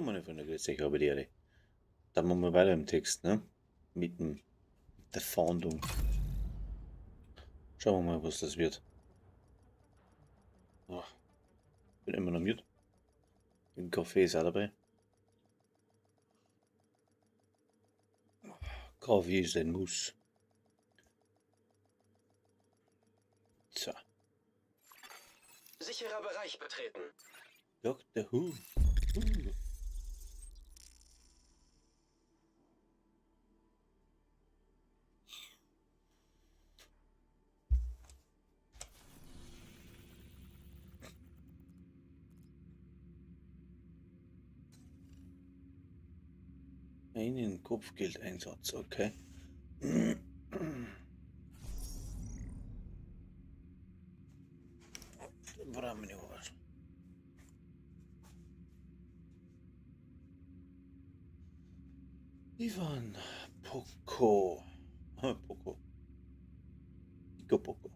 So, meine Freunde, grüß euch, habe die Ehre. Dann machen wir weiter im Text, ne? Mit der Fahndung. Schauen wir mal, was das wird. Oh, bin immer noch mute. Den Kaffee ist auch dabei. Kaffee ist ein Muss. So. Sicherer Bereich betreten. Dr. Who. Einen Kopfgeldeinsatz, okay. Brauchen wir noch was. Ivan Poco. Poco. Ico Poco.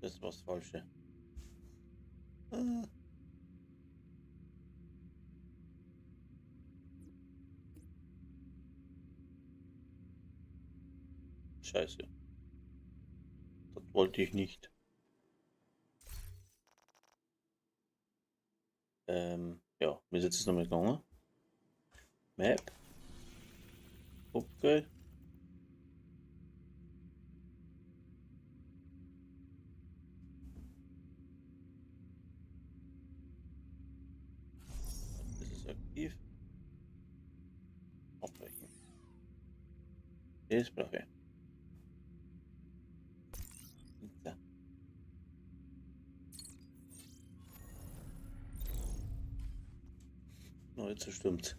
Das ist was Falsches. Scheiße. Das wollte ich nicht. Ja, wir sind jetzt nochmal gegangen. Map. Okay. Das ist aktiv. Abbrechen. Das brauche ich. Da. Oh, jetzt stürmt.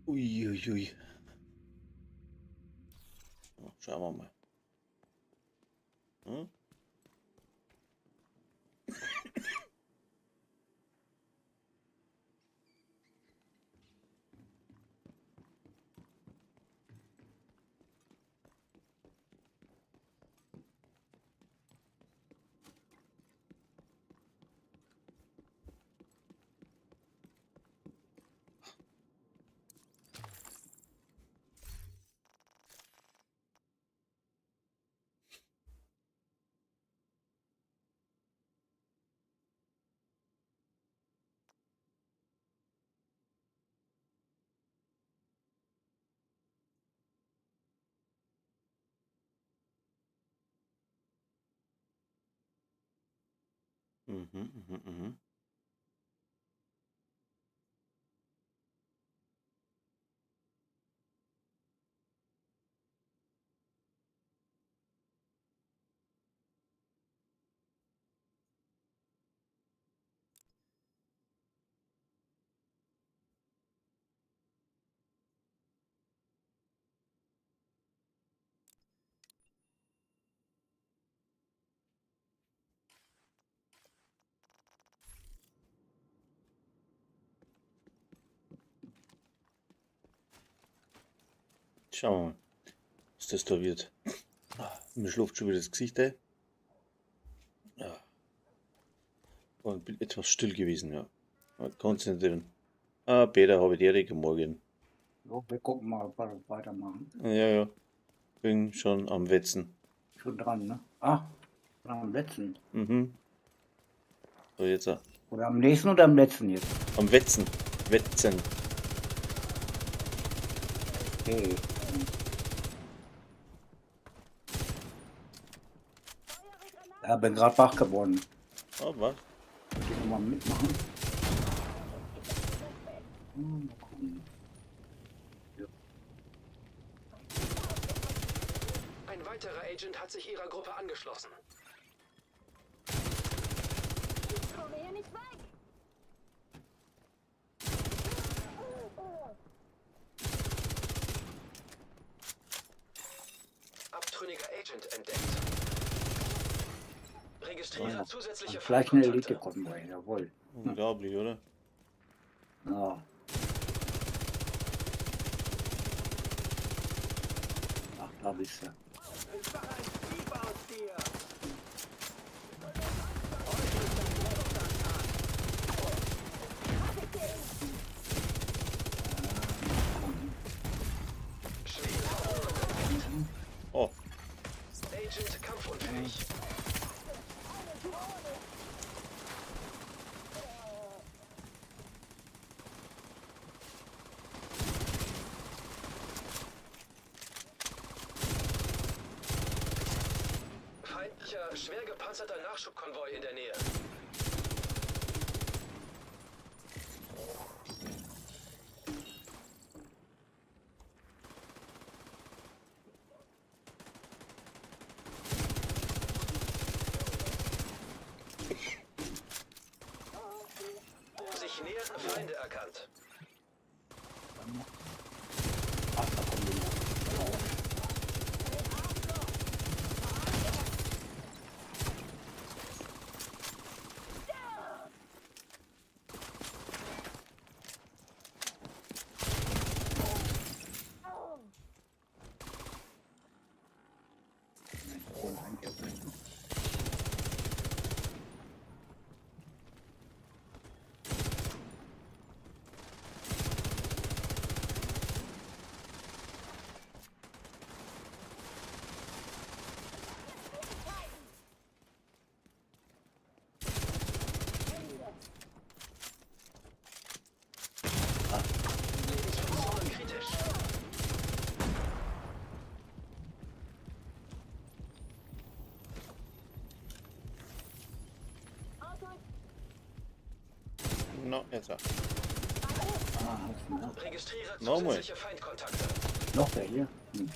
Uiuiui. Oh, schauen wir mal. Hm? Mhm. Schauen wir mal, was das da wird. Mir schläft schon wieder das Gesicht ein. Ja. Und bin etwas still gewesen, ja. Konzentrieren. Peter, habe ich die Ehre, morgen. So, wir gucken mal, ob wir weitermachen. Ja. Bin schon am Wetzen. Schon dran, ne? Ah, am letzten. So, jetzt. Oder am nächsten oder am letzten jetzt? Am Wetzen. Wetzen. Okay. Ja, bin gerade wach geworden. Was? Ich will mal mitmachen. Mal gucken. Ein weiterer Agent hat sich ihrer Gruppe angeschlossen. Ich komme hier nicht weg. Abtrünniger Agent entdeckt. Registriere zusätzliche Vielleicht eine Feindkontakte. Elite-Konvoi, jawohl. Unglaublich, oder? Ja. Ach, da bist du. Oh, Agent kampfunfähig. Feindlicher, schwer gepanzerter Nachschubkonvoi in der Nähe. Sich nähernden Feinde erkannt. Ach, da kommen die noch. Lebensfunktionen kritisch. no, jetzt. Ah, hast du, ne? Registriere Nochmal. zusätzliche Feindkontakte. Noch der hier? Hm.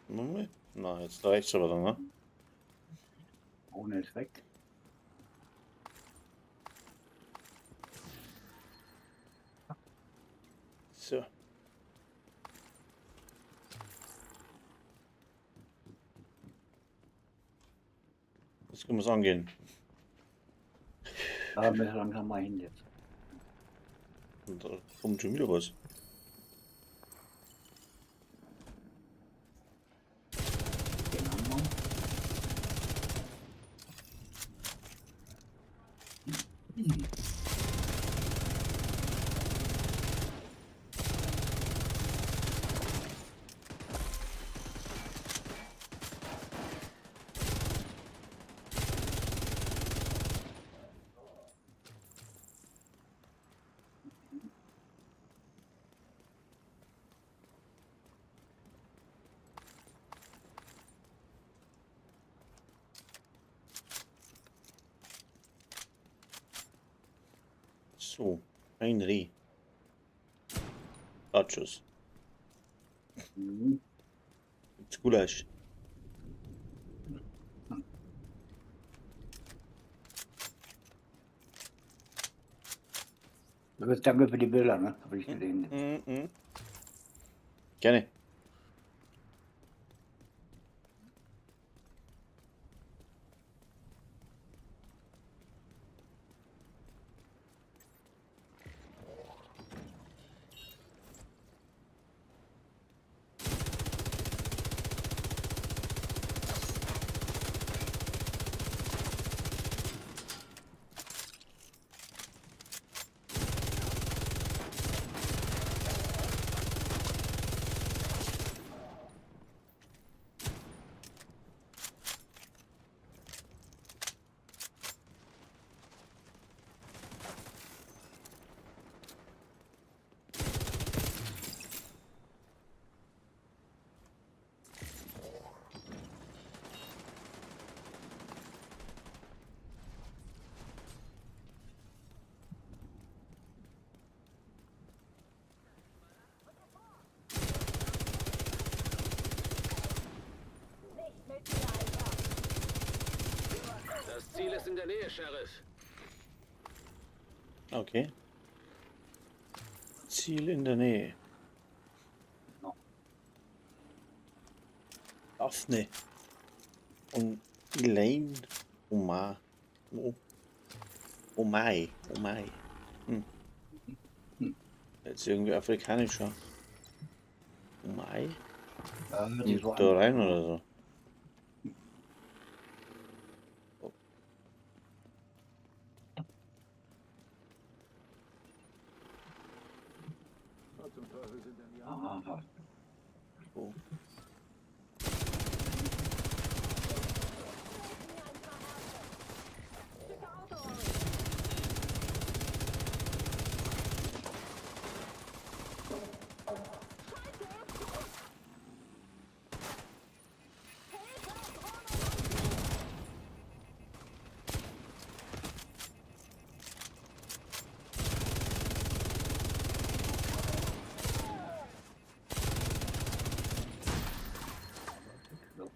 Moment. Na, jetzt reicht's aber dann, ne? Ohne ist weg. So. Jetzt können wir es angehen. Da müssen wir langsam mal hin jetzt. Und da kommt schon wieder was. Den anderen. So, ein Reh. Bratschus. Mhm. Gibt's Gulasch. Danke für die Bilder, ne? Habe ich gesehen. Gerne. Hier, Sheriff. Okay. Ziel in der Nähe. Daphne und Elaine Omar. Oh, oh mai, oh mai. Hm. Jetzt irgendwie afrikanischer. Oh mai. Ja, hört sich so Da an. rein oder so. Aha. Oh. So.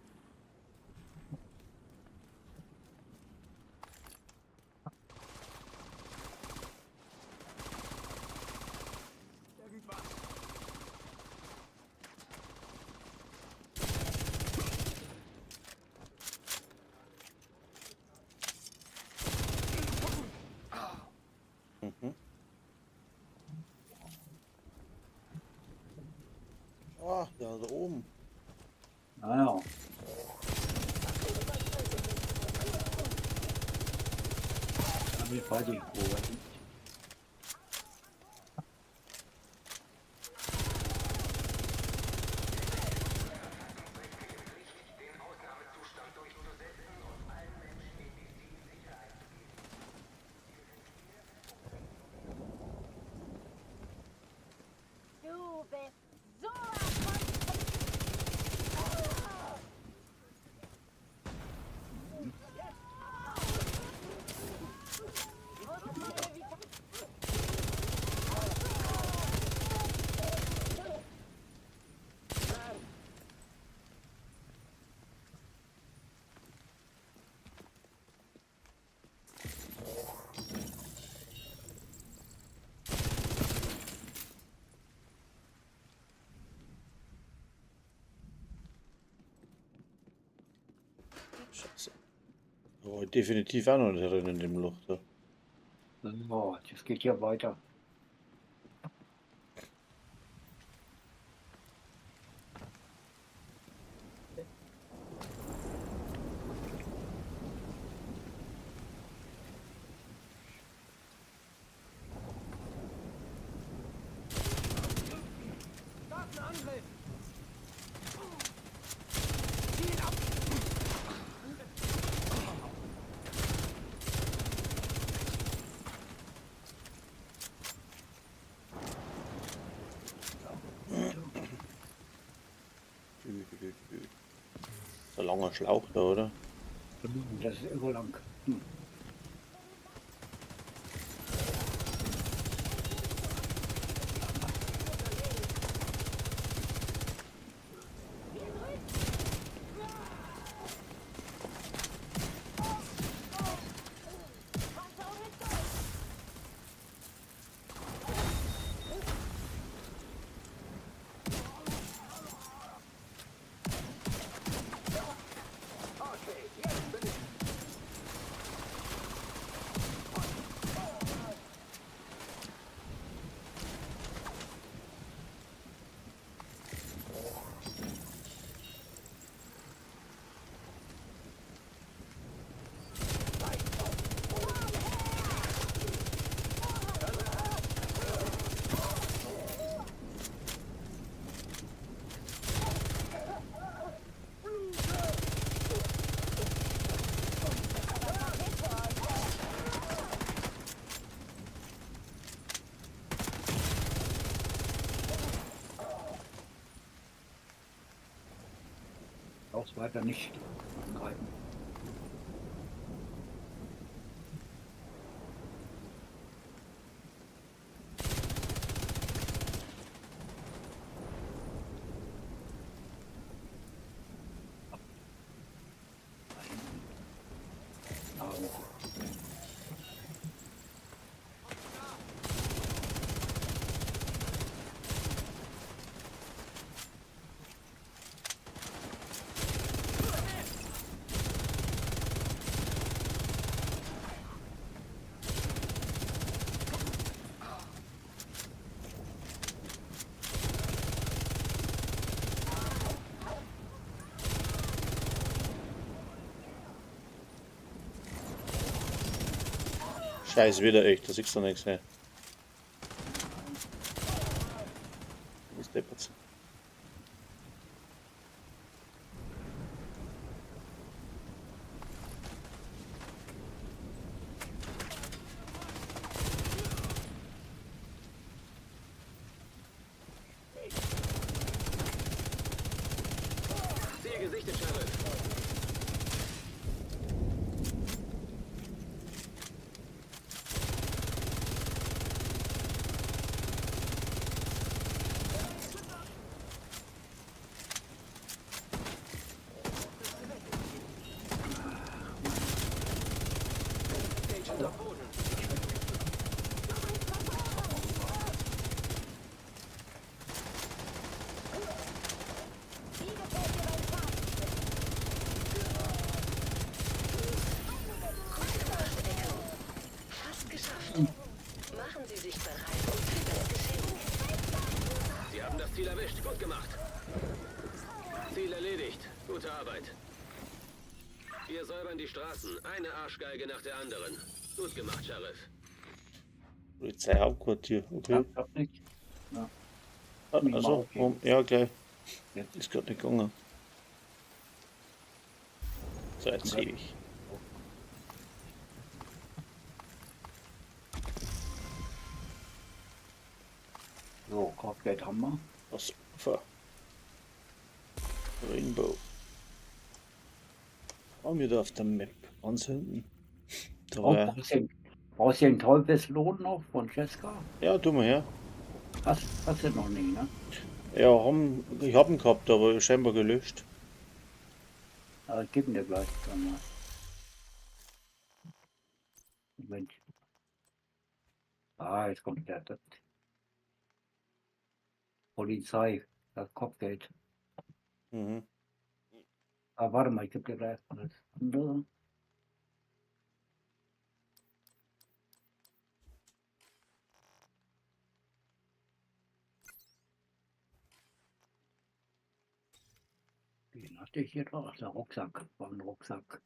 Mhm. Ah, da oben. Naja. Da bin ich bei dir. Wo war ich? Du bist sowas von... Scheiße. Aber definitiv auch noch drin in dem Loch da. So, das geht hier weiter. So ein langer Schlauch da, oder? Das ist irre lang. Auch weiter nicht angreifen. Da hinten. Scheiß wieder echt, da siehst du nichts her. Ist deppert. Ziel gesichtet, Sheriff. Agent auf Boden. Fast geschafft. Machen Sie sich bereit und für das Geschenk. Sie haben das Ziel erwischt. Gut gemacht. Ziel erledigt. Gute Arbeit. Wir säubern die Straßen. Eine Arschgeige nach der anderen. Gut gemacht, Sheriff. Polizeihauptquartier, Ja, okay. hab nicht. Also, ja, gleich. Jetzt Ist gerade nicht gegangen. So, jetzt sehe ich. so, Kopfgeld haben wir. Das Ufer. Rainbow. Waren wir da auf der Map? Ganz hinten. Da Oh, war, brauchst du den Teufelslohn noch von Jessica? ja, tu mal her. Hast du noch nicht, ne? Ja, ich hab ihn gehabt, aber scheinbar gelöscht. Aber gib ihn dir gleich dann mal. Moment. Ah, jetzt kommt das Polizei, das Kopfgeld. Mhm. Ah, warte mal, ich geb dir gleich das andere. Den hatte ich hier drauf. Der Rucksack. War ein Rucksack.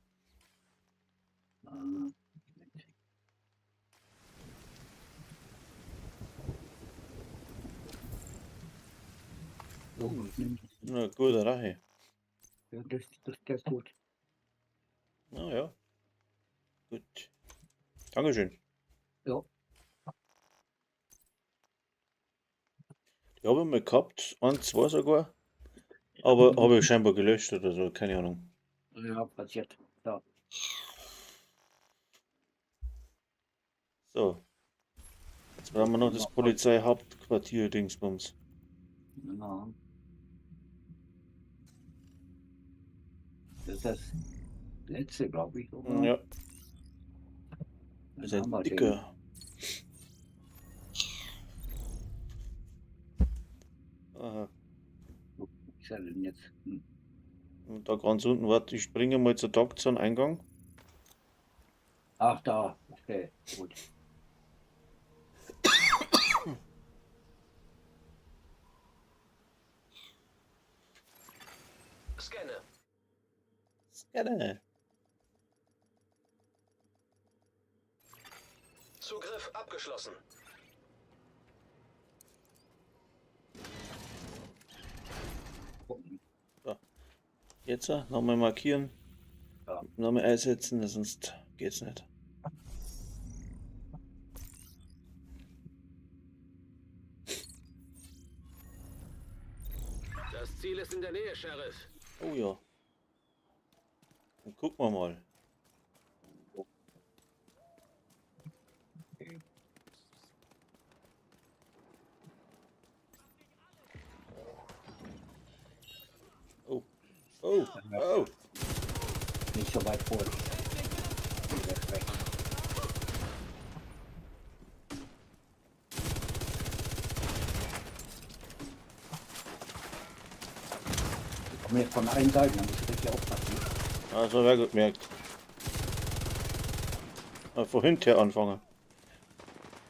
Moment. So, nimm. Na, gute Rache. Ja, der ist gut. Na ja. Gut. Dankeschön. Ja. Die habe ich mal gehabt, 1, 2 sogar. Aber habe ich scheinbar gelöscht oder so, keine Ahnung. Ja, passiert. Ja. So. Jetzt brauchen wir noch das Polizeihauptquartier Dingsbums. Ja. Das ist das letzte, glaube ich, oder? Ja, Dann ist ein haben wir den. dicker. Aha. Wo ist er denn jetzt? Und da ganz unten, warte, ich springe mal zur Traktion-Eingang. Ach, da. Okay, gut. Scanne. Gerne. Zugriff abgeschlossen. Gucken. Jetzt nochmal markieren. Ja. Nochmal einsetzen, sonst geht's nicht. Das Ziel ist in der Nähe, Sheriff. Oh ja. Dann gucken wir mal. Oh. Oh. Oh. Nicht so weit vor. Die kommen jetzt von allen Seiten, da muss ich richtig aufpassen. Also wer gut merkt. Vorhin her anfangen.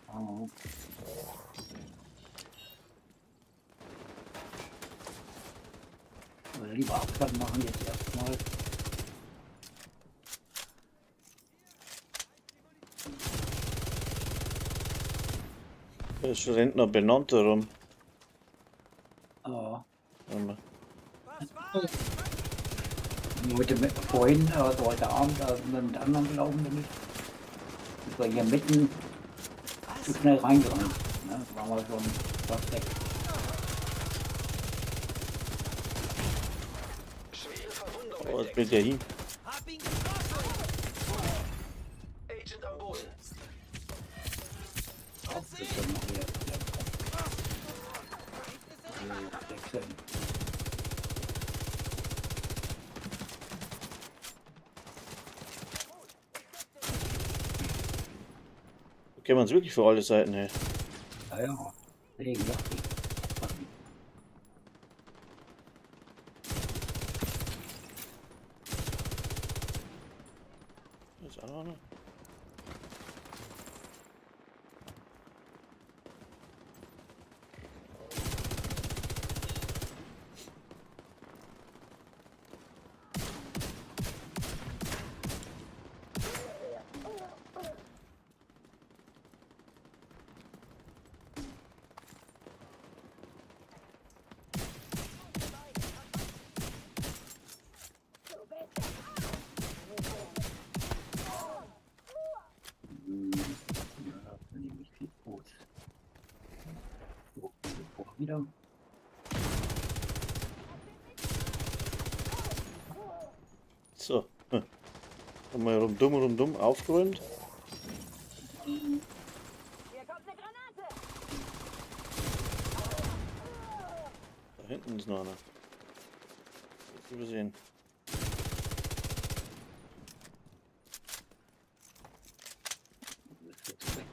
Ah. Also lieber Abstand machen jetzt erstmal. ist rennt noch benannt herum. Ja. Warte mal. Vorhin, also heute Abend, mit anderen gelaufen bin ich. Ich war hier mitten zu schnell reingerannt. Ne? Da waren wir schon fast weg. Schwere Verwundung Oh, jetzt entdeckt. geht ja hin. Hab ihn geschossen! Agent am Boden. Auch das ist dann noch hier. Wechseln. Okay, man es wirklich für alle Seiten her. Ja, ja. Nee, gesagt, Ist auch noch einer? ja, dann nehme ich viel Brot. So, wieder. So. Haben wir rundum aufgeräumt. Hier kommt eine Granate! Da hinten ist noch einer. Jetzt übersehen. Das ist jetzt weg.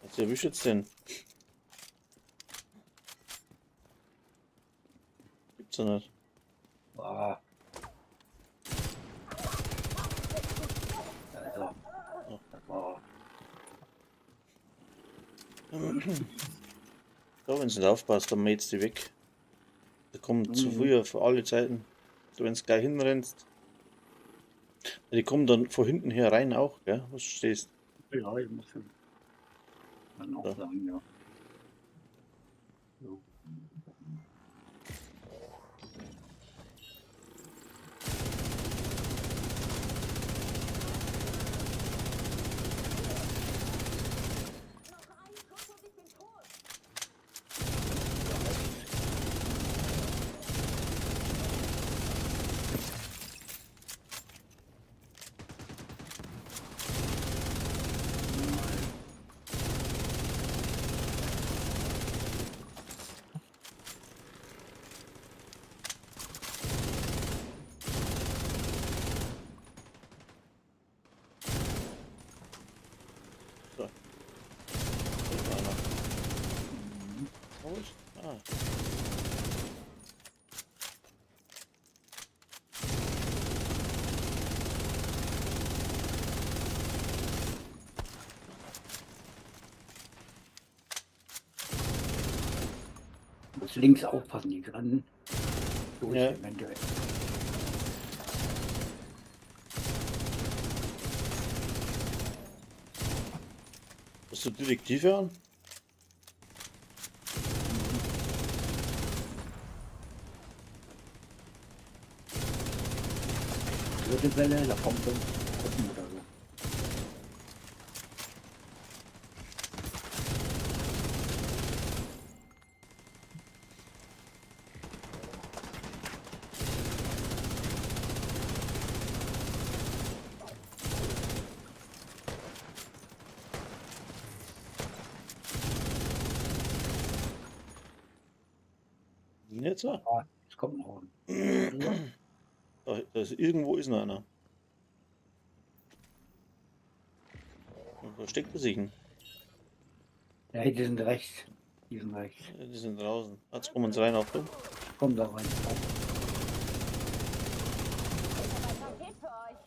Was erwischt jetzt denn? Gibt's ja nicht. Ah. Also, das war Da, wenn du nicht aufpasst, dann mäht's die weg. Da kommen zu früher für alle Zeiten. Du, wenn du gleich hinrennst. Die kommen dann von hinten her rein auch, gell? Was du stehst. ja, ich muss dann auch Ja. sagen, ja. So. Da ist einer. Wo ist? Ah. Muss links aufpassen, die rennen durch Ja. eventuell. Hast du Detektive an? Dritte Welle, da kommt so ein Gruppen oder so. Jetzt so? Ah, es kommt noch ein. Da ist, irgendwo ist noch einer. Und wo steckt er sich denn? Ja, die sind rechts. Die sind rechts. Ja, die sind draußen. Jetzt kommen sie rein auf du. Komm da rein. Paket für euch.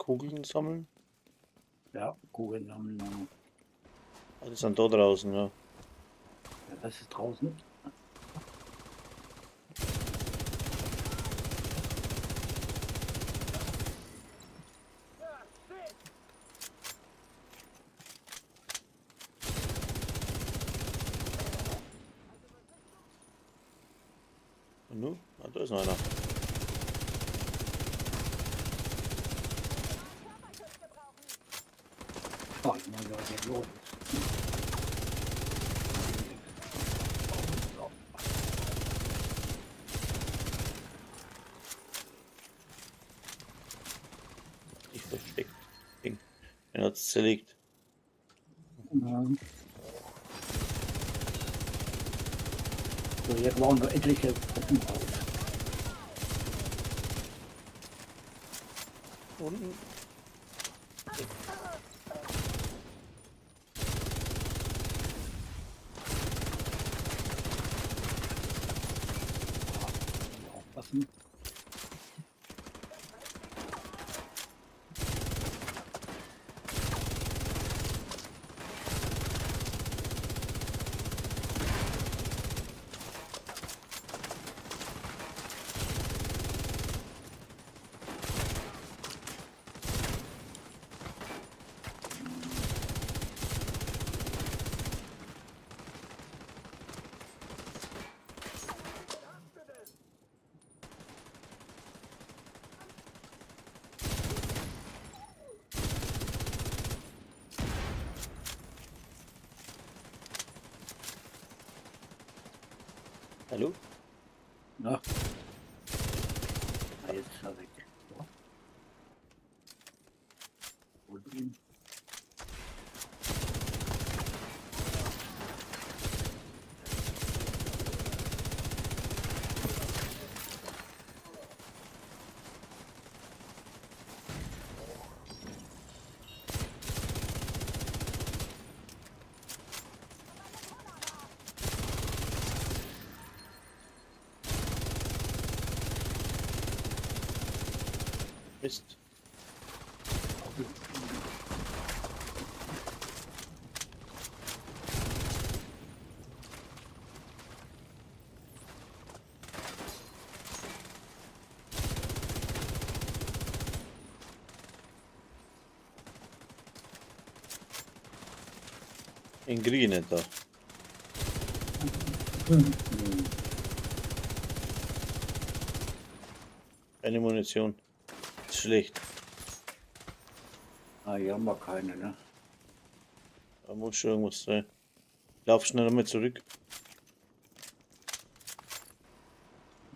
Kugeln sammeln? Ja, Kugeln sammeln. Alles dann da draußen, ja. Ja, das ist draußen. Und nu? Ah, da ist noch einer. Oh, ich meine, was jetzt los ist. Ich versteckt. Ding. Den hat's zerlegt. Ja. So, jetzt bauen wir etliche Gruppen auf. Unten. Aufpassen. Hallo? Ja. Ah, jetzt ist er weg. So. Wo drin? Mist. Den krieg ich nicht da. Keine Munition. Ist schlecht. Ah, hier haben wir keine, ne? Da muss schon irgendwas sein. Lauf schnell einmal zurück.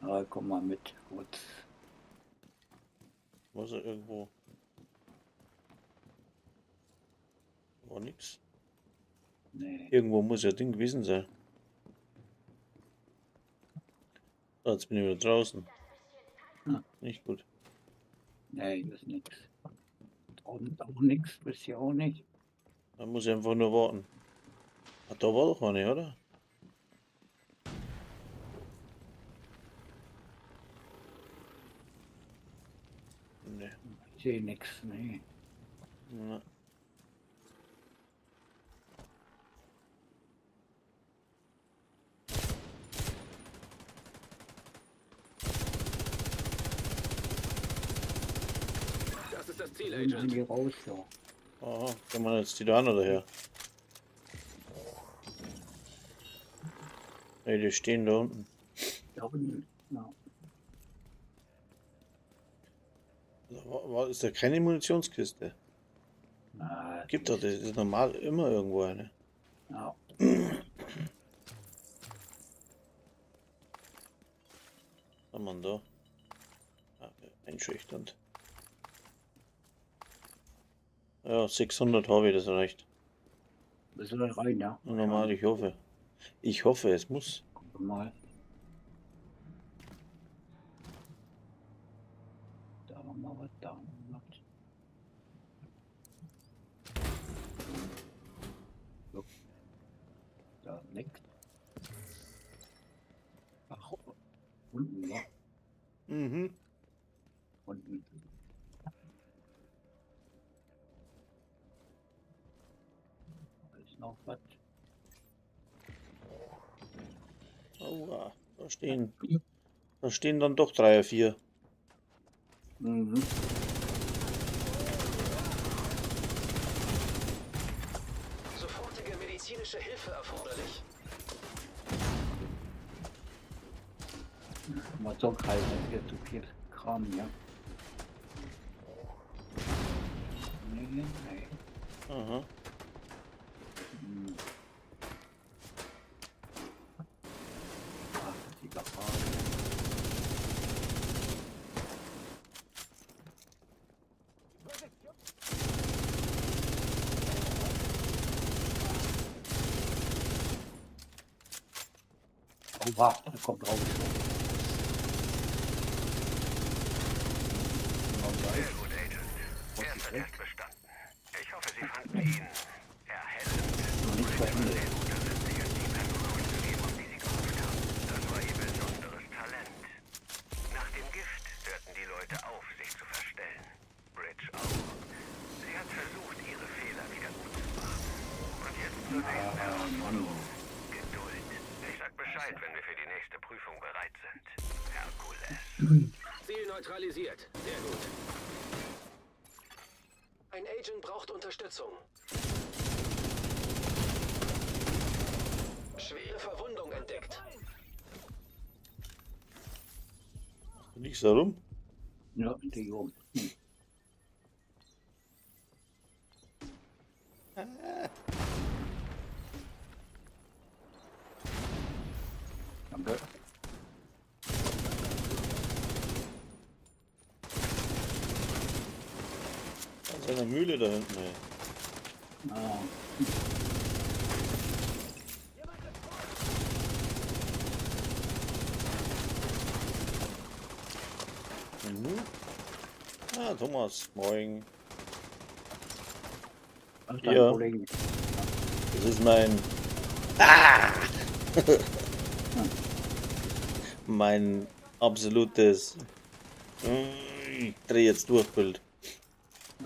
Ah, komm mal mit. Gut. Muss er irgendwo. War nix. Nee. Irgendwo muss ja Ding gewesen sein. So, jetzt bin ich wieder draußen. Hm. Nicht gut. Nee, hier ist nichts. Und auch nichts, bis hier auch nicht. Da muss ich einfach nur warten. Ah, da war doch eine, oder? Ne. Ich sehe nichts, nee. Na. Das ist das Ziel, Gehen Agent. die raus, so. Aha, kann man jetzt die da oder her? Ne, die stehen da unten. Da unten. Ja. Ist da keine Munitionskiste? Na, Gibt doch, das ist normal immer irgendwo eine. ja. Was haben wir denn da? Ah, einschüchternd. Ja, 600 habe ich, das reicht. Bist du da rein, ja? Normal, ich hoffe. Ich hoffe, es muss. Gucken wir mal. Da haben wir was, da haben wir was. So. Da nichts. Ach, unten, ja. Mhm. Unten. Aua, da stehen dann doch 3 oder 4. Mhm. Sofortige medizinische Hilfe erforderlich. Mal so kalt, hier zu viel Kram, ja. Nee. Aha. Hm. Ach, die Garage. Oh, wow, da kommt raus. Sehr gut, Agent. Erster Test bestanden. Ich hoffe, Sie fanden ihn erhellend. Noch nicht beendet. Sehr gut, dass es sich die Person zu geben, auf die Sie gehofft haben. Das war Ihr besonderes Talent. Nach dem Gift hörten die Leute auf, sich zu verstellen. Bridge auch. Sie hat versucht, ihre Fehler wieder gut zu machen. Und jetzt zur nächsten Herausforderung. Geduld. Ich sag Bescheid, wenn wir für die nächste Prüfung bereit sind. Herkules. Ziel neutralisiert. Sehr gut. Ein Agent braucht Unterstützung. Schwere Verwundung entdeckt. Du liegst da rum? Ja, die Jungen. Danke. Da ist eine Mühle da hinten. Ey. Ah, Mhm. Ah, Thomas, moin. das ist dein Ja. Kollege. Das ist mein... Ah! Mein absolutes... Ich dreh jetzt durch, Bild.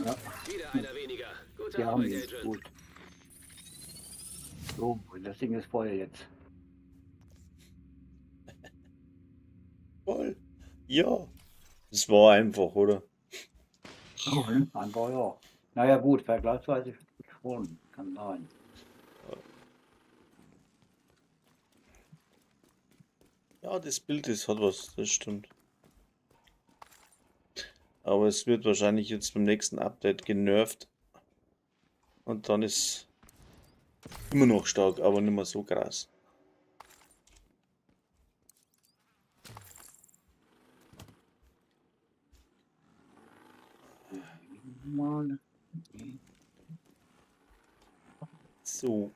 Ja, Wieder einer weniger. Gute die haben Arbeit, ihn. Agent. Gut. So, das Ding ist voll jetzt. Voll. Ja. Das war einfach, oder? Oh, ne? Einfach ja. Naja, gut, vergleichsweise schon. Kann sein. Ja, das Bild ist, hat was, das stimmt. Aber es wird wahrscheinlich jetzt beim nächsten Update genervt. Und dann ist immer noch stark, aber nicht mehr so krass. Mal. So,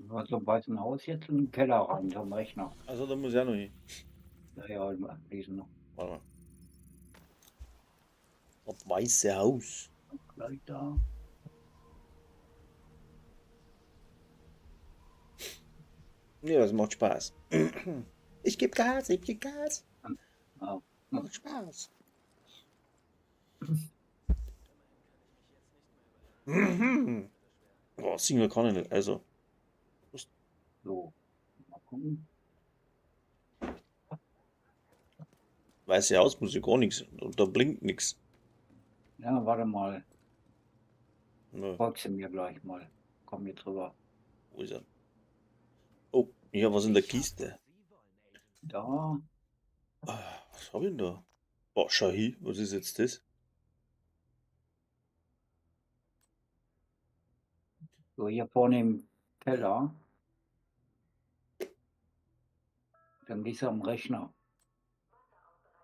War so bei ein Haus jetzt in den Keller rein, zum Rechner. also da muss ich auch noch hin. Naja, mal ablesen noch. Warte mal. Das Weiße Haus. Gleich da. Ja, das macht Spaß. Ich gebe Gas, ich gebe Gas. Ah, Macht Spaß. Boah, singen kann ich nicht. Also, so. Mal gucken. weiße Haus muss ich gar nichts. Und da blinkt nichts. Ja, warte mal. Ne, Folgst du mir gleich mal. Komm hier drüber. wo ist er? Oh, ich habe was in der Kiste. Da. Ah, was habe ich denn da? Oh, schau hin, was ist jetzt das? So, hier vorne im Keller. Dann gehst du am Rechner.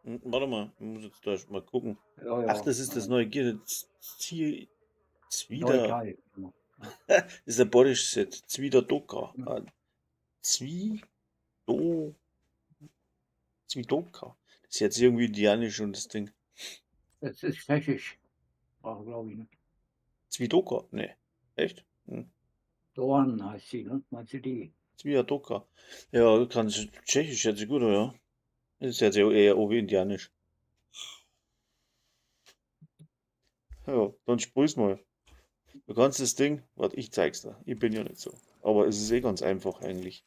Warte mal, ich muss jetzt da erst mal gucken. Ja, ja. Ach, das ist das neue Gear. Zwider. Neue Teil. Das ist der Boris-Set. Zwider Doka. Zwidoka. Das ist jetzt irgendwie indianisch und das Ding. Das ist tschechisch. Glaube ich, ne? Zwidoka? Ne. Echt? Dorn heißt sie, ne? Meinst du die? Zwidoka. Ja, kann Tschechisch hört sich gut an, ja. Das ist jetzt eher indianisch. Ja, dann sprüh's mal. Du kannst das Ding, warte, ich zeig's dir. Ich bin ja nicht so. Aber es ist eh ganz einfach eigentlich.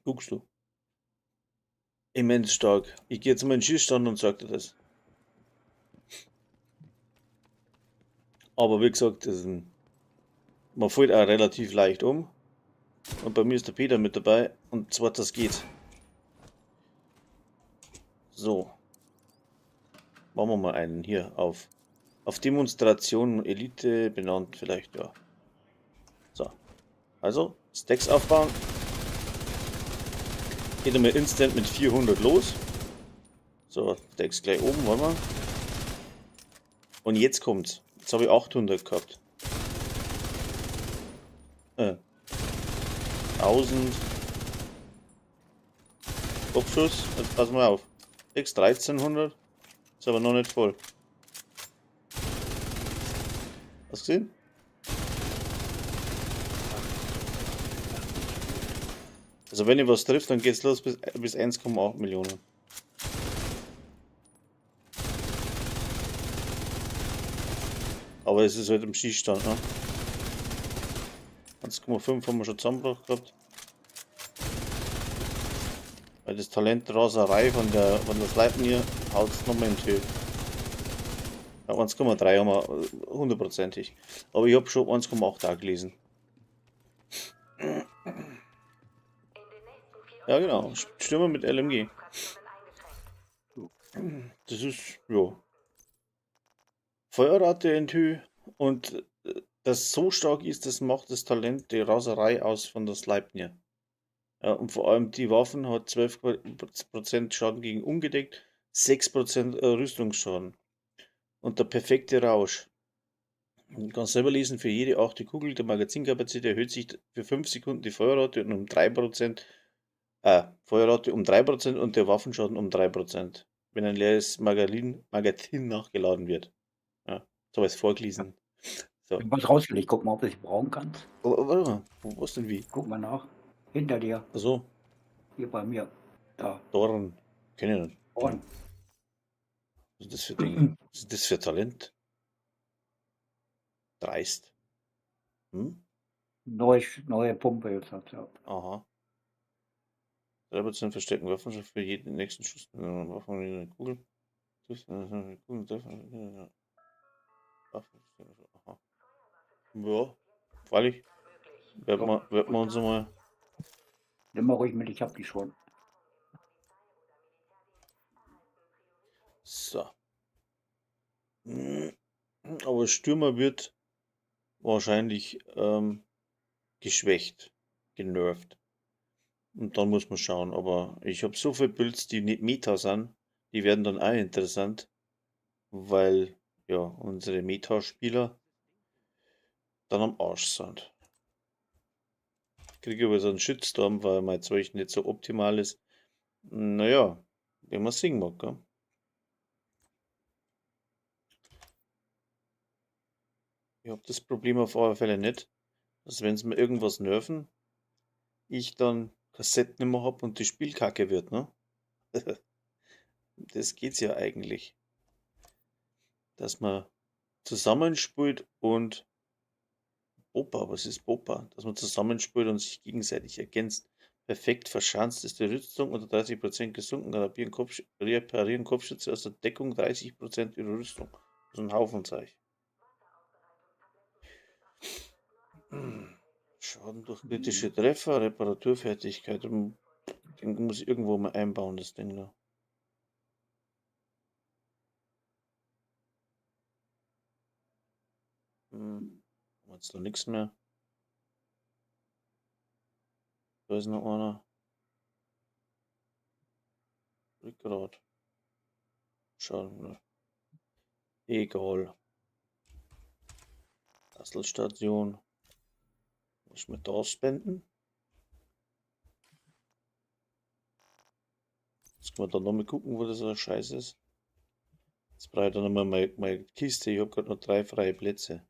Guckst du. Immens stark. Ich gehe jetzt mal in den Schießstand und sag dir das. Aber wie gesagt, man fällt auch relativ leicht um. Und bei mir ist der Peter mit dabei. Und zwar, das geht. So. Machen wir mal einen hier auf Demonstration Elite benannt, vielleicht, ja. So. Also, Stacks aufbauen. Geht einmal instant mit 400 los. So, Stacks gleich oben, wollen wir. Und jetzt kommt's. Jetzt habe ich 800 gehabt. 1000. Kopfschuss. Jetzt passen wir auf. 1300. Ist aber noch nicht voll. Hast du gesehen? Also wenn ihr was trifft, dann geht's los bis 1,8 Millionen. Aber es ist halt im Schießstand, ne? 1,5 haben wir schon zusammengebracht gehabt. Weil das Talent Raserei von der Sleipnir haut es nochmal in die Höhe. Ja, 1,3 haben wir hundertprozentig. Aber ich habe schon 1,8 auch gelesen. Ja genau, Stürmer mit LMG. Das ist, ja. Feuerrate in Höhe und das so stark ist, das macht das Talent die Raserei aus von der Sleipnir. Ja, und vor allem die Waffen hat 12% Schaden gegen ungedeckt, 6% Rüstungsschaden. Und der perfekte Rausch. Du kannst selber lesen, für jede 8. Kugel der Magazinkapazität erhöht sich für 5 Sekunden die Feuerrate und um 3%, Feuerrate um 3% und der Waffenschaden um 3%, wenn ein leeres Magazin nachgeladen wird. Ja, so was vorgelesen. So. Ich hab was rausgelegt. Guck mal, ob du es brauchen kannst. Oh, warte mal, wo ist denn wie? Guck mal nach. Hinter dir. Achso, Hier bei mir. Da. Dorn. Kenn ich nicht. Vorne. Was ist das für Ding? Was ist das für Talent? Dreist. Hm? Neue Pumpe jetzt hat ja. Aha. 3% verstecken Waffenschaft für jeden nächsten Schuss. Waffen in der Kugel. Aha. Ja, freilich. Werden wir uns mal. Nimm mal ruhig mit, ich hab die schon. So. Aber Stürmer wird wahrscheinlich geschwächt, genervt. Und dann muss man schauen, aber ich habe so viele Builds, die nicht Meta sind, die werden dann auch interessant, weil ja unsere Meta-Spieler dann am Arsch sind. Ich kriege aber so einen Shitstorm, weil mein Zeug nicht so optimal ist. Naja, wenn man singen mag, gell? Ich habe das Problem auf alle Fälle nicht, dass wenn sie mir irgendwas nerven, ich dann Kassetten nicht mehr habe und die Spielkacke wird, ne? Das geht's ja eigentlich. Dass man zusammenspielt und Opa, was ist Opa? Dass man zusammenspielt und sich gegenseitig ergänzt. Perfekt verschanzt ist die Rüstung unter 30% gesunken, reparieren Kopfschütze aus der Deckung 30% ihrer Rüstung. Das ist ein Haufenzeug. Schaden durch kritische Treffer, Reparaturfertigkeit. Den muss ich irgendwo mal einbauen, das Ding da. Jetzt noch nichts mehr. Da ist noch einer. Rückgrat. Schaden. Egal. Bastelstation. Muss ich mir da spenden? Jetzt können wir dann nochmal gucken, wo das so Scheiß ist. Jetzt brauche ich dann nochmal meine Kiste. Ich habe gerade noch 3 freie Plätze.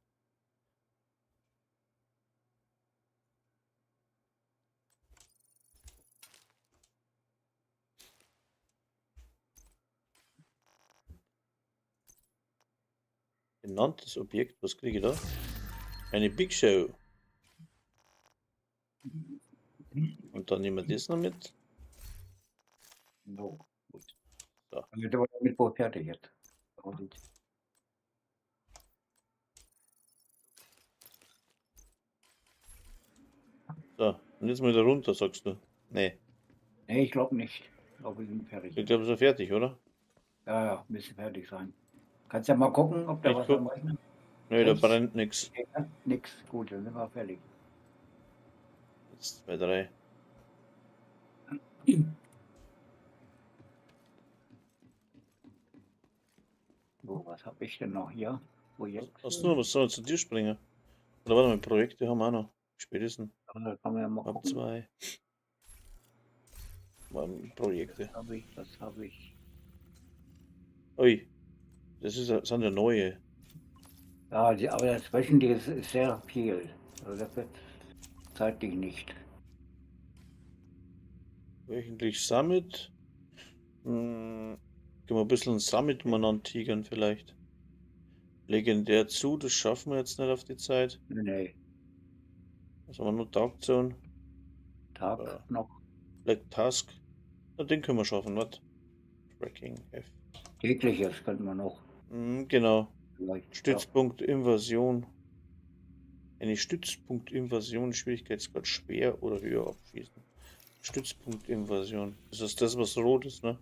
Benanntes Objekt, was kriege ich da? Eine Big Show. Und dann nehmen wir das noch mit. So, gut. So. Dann sind wir damit wohl fertig jetzt. Und So, und jetzt mal wieder runter, sagst du. Nee, nee, ich glaube nicht. Ich glaube, wir sind fertig. ich glaube, es ist fertig, oder? Ja, ja, müssen fertig sein. Kannst ja mal gucken, ob da Ich was guck. am Rechner Nee, da Rechts. brennt nichts. steht. Ja, nix. Gut, dann sind wir fertig. Jetzt 2, 3. So, was habe ich denn noch hier? Projekt. Hast du noch was soll zu dir springen? Oder warte mal, Projekte haben wir auch noch. Spätestens. Da kann man ja mal Ab gucken. 2. Projekte. Das habe ich. Ui, das sind ja neue. Ja, aber das Wöchentliche ist sehr viel. Also das wird zeitlich nicht. Wöchentlich Summit. Gehen wir ein bisschen Summit mal antigern vielleicht. Legendär zu, das schaffen wir jetzt nicht auf die Zeit. Nee, Was haben wir nur? Dark Zone, Tag Ja. noch. Black Task. Na, den können wir schaffen, was? Tracking F. Tägliches könnte man noch Genau. vielleicht. Stützpunkt Invasion. Eine Stützpunkt-Invasion, Schwierigkeitsgrad schwer oder höher abschließen. Stützpunkt-Invasion. Das ist das, was rot ist, ne?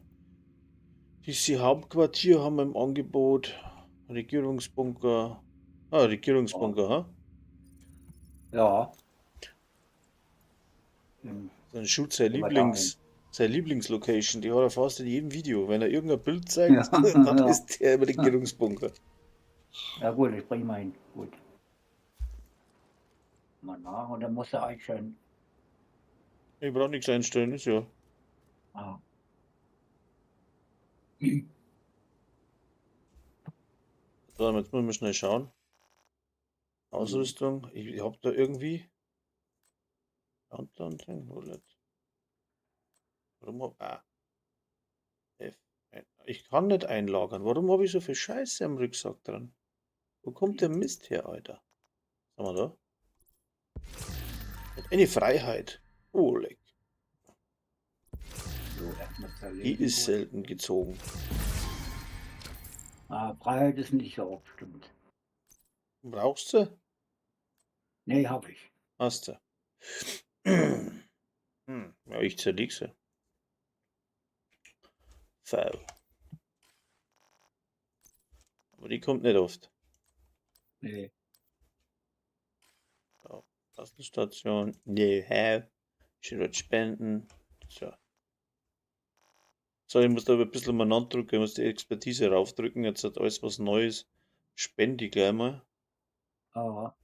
DC Hauptquartier haben wir im Angebot. Regierungsbunker. Ah, Regierungsbunker, ha? Ja. Hm, Sein Shoot sein Aber Lieblingslocation. Die hat er fast in jedem Video. Wenn er irgendein Bild zeigt, Ja, dann ja. ist der im Regierungsbunker. Ja gut, ich bringe mal hin. Gut. Mal nach und dann muss er einstellen. Ich brauche nichts einstellen, ist ja. Ah. So, jetzt müssen wir schnell schauen. Ausrüstung. Ich hab da irgendwie. Countdown drin, Roulette. Warum hab. Ah. F. Ich kann nicht einlagern. Warum habe ich so viel Scheiße am Rucksack dran? Wo kommt der Mist her, Alter? Sag mal da. Eine Freiheit. Oh, leck. So, erstmal Die zerlegen. ist selten gezogen. Ah, Freiheit ist nicht so oft, stimmt. Brauchst du? Nee, habe ich. Hast du. Ja, ich zerleg sie. Faul. Aber die kommt nicht oft. Nee. So, Tastenstation. Nee, hä? Schön was spenden. So. So, ich muss da aber ein bisschen mal nachdrücken, ich muss die Expertise raufdrücken. Jetzt hat alles was Neues. Spende ich gleich mal. Aber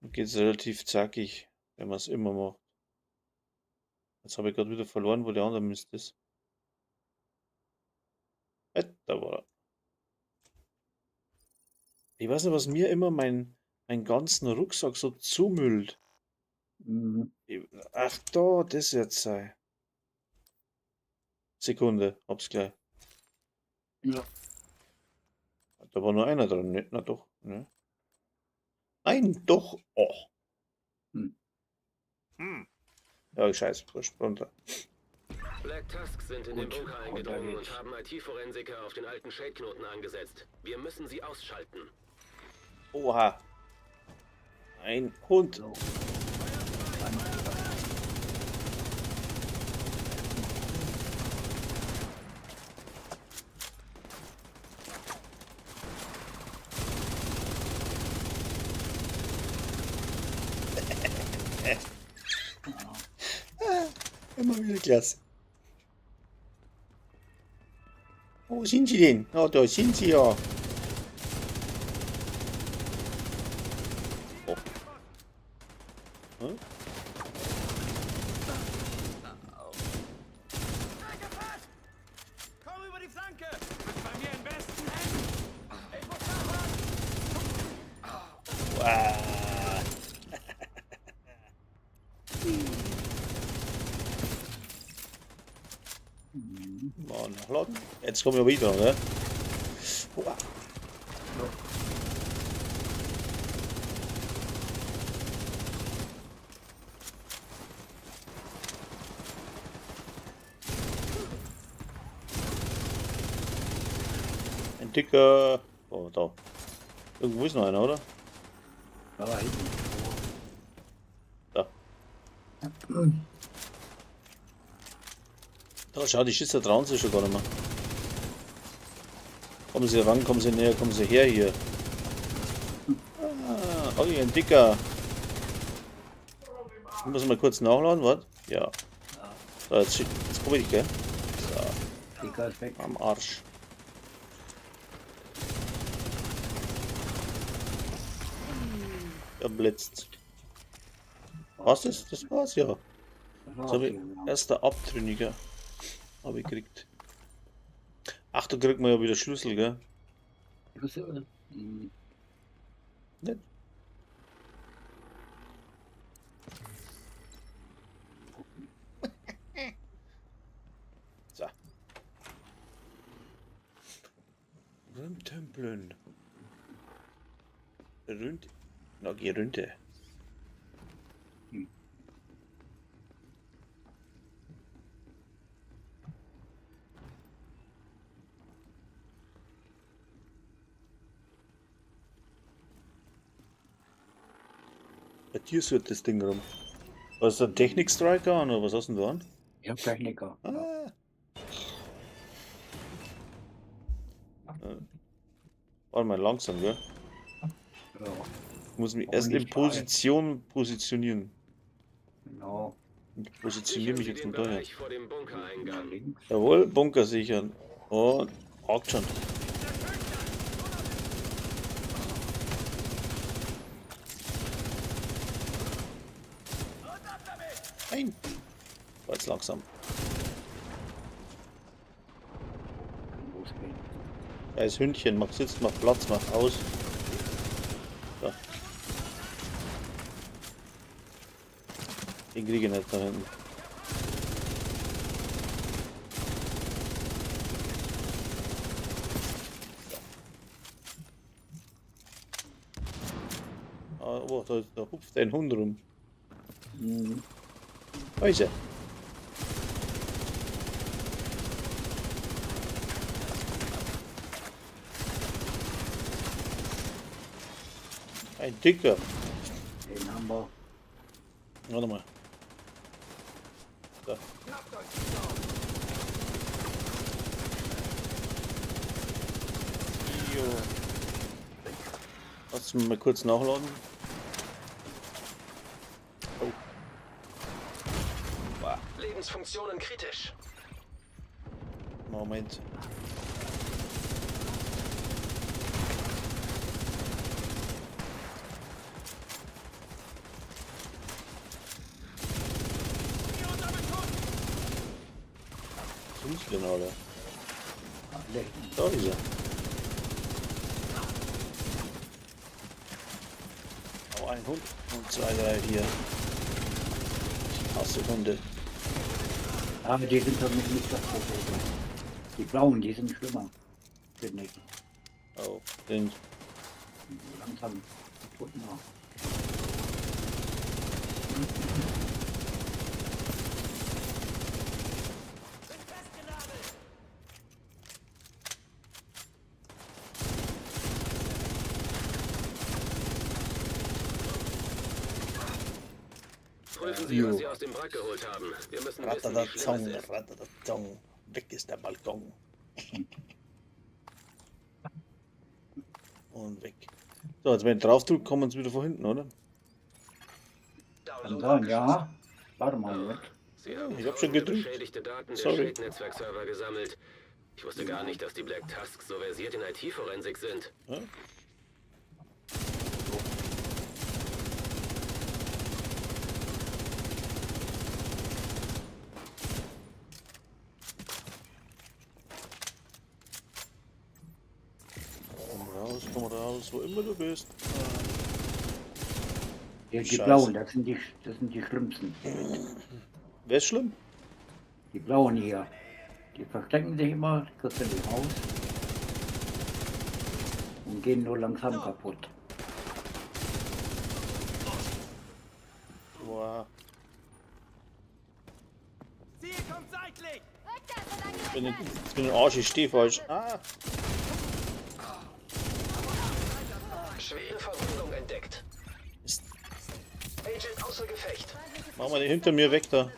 Dann geht es relativ zackig, wenn man es immer macht. Jetzt habe ich gerade wieder verloren, wo der andere Mist ist. Da war er. Ich weiß nicht, was mir immer meinen ganzen Rucksack so zumüllt. Ach da, das jetzt sei. Sekunde, hab's gleich. ja. Da war nur einer dran, ne? Na doch, ne? Nein, doch. Oh. Ja, scheiße, wurscht, runter. Black Tusks sind in den Gut, Bunker eingedrungen unterwegs. und haben IT-Forensiker auf den alten Shade-Knoten angesetzt. Wir müssen sie ausschalten. Oha. Ein Hund. So. Immer wieder klasse. Wo sind sie denn? Oh, da sind sie ja. Oh. Hm? Komm über die Flanke! Bist bei mir in besten Händen! Ich muss nachladen! Wow. Mal nachladen. Jetzt kommen wir wieder, ne? Wow. Dicker. Oh, da. Irgendwo ist noch einer, oder? Da hinten. Da. Da, schau, die Schüsse trauen sich schon gar nicht mehr. Kommen Sie ran, kommen Sie näher, kommen Sie her hier. Ah, oh, ein Dicker. Ich muss mal kurz nachladen, was? Ja. So, jetzt komme ich, gell? Dicker ist weg. Am Arsch. Er blitzt. Was ist? Das war's ja. Das So habe ich war's hier, ja. erster Abtrünniger. Habe ich gekriegt. Ach, da kriegt man ja wieder Schlüssel, gell? Nicht? So. Rüntempeln. Rünt. Na, geh runter. Bei dir sucht das Ding rum. Was ist der Technik-Striker an oder was hast du denn da an? Ich hab Techniker. Ah. Warte mal, langsam, gell? Ja, Ich muss mich Aber erst in nicht Position positionieren. genau. Ich positioniere Sichern mich Sie jetzt den von daher. Bereich vor dem Bunkereingang. Links. Jawohl, Bunker sichern. Und hakt schon. Nein! War jetzt langsam. Losgehen. Da ist Hündchen, mach Sitz, mach Platz, mach aus. So. Den kriege ich nicht da hinten. Ah, oh, da hupft ein Hund rum. Mhm. Da ist er. Ein Dicker. Den haben wir. Warte mal. Da. Jo. Lass mich mal kurz nachladen. Oh. Lebensfunktionen kritisch. Moment. Wo sind sie denn alle? Da ist er. Oh, ein Hund. Und zwei, drei hier. Ich hasse Hunde. Aber die sind für mich nicht das Problem. Die blauen, die sind schlimmer. Finde ich. Oh, den. Langsam kaputt noch. Prüfen Sie, was Sie aus dem Wrack geholt haben. Wir müssen wissen, wie schlimm Ratatatzong, es ist. ratatatzong. Weg ist der Balkon. Und weg. So, jetzt wenn ich drauf drücke, kommen sie wieder von hinten, oder? Kann sein, ja. Warte mal, Moment. Sie haben Ich hab schon tausende gedrückt. beschädigte Daten der Sorry. Shade-Netzwerkserver gesammelt. Ich wusste gar nicht, dass die Black Tusks so versiert in IT-Forensik sind. Ja? Komm raus, wo immer du bist. Die Scheiße. blauen, das sind die schlimmsten. Wer ist schlimm? Die blauen hier. Die verstecken sich immer, kriegst du nicht raus. Und gehen nur langsam kaputt. Wow. Ziel kommt seitlich! Ich bin ein Arsch, ich stehe falsch. Ah, Schwere Verwundung entdeckt. Ist- Agent außer Gefecht. Mach mal den hinter mir weg da.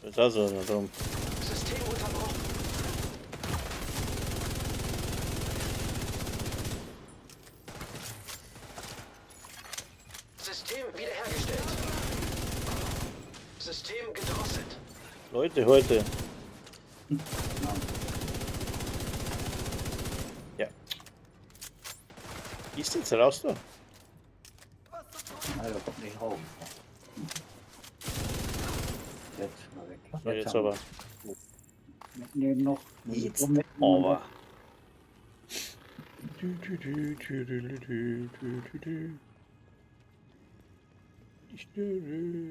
Das ist also na drum. System unterbrochen. System wiederhergestellt. System gedrosselt. Leute, heute. Ja. Ja. Ist jetzt raus da? Also kommt nicht raus. Jetzt mal weg. So, jetzt haben aber. wir- Mitnehmen noch. Jetzt Mitnehmen aber. noch.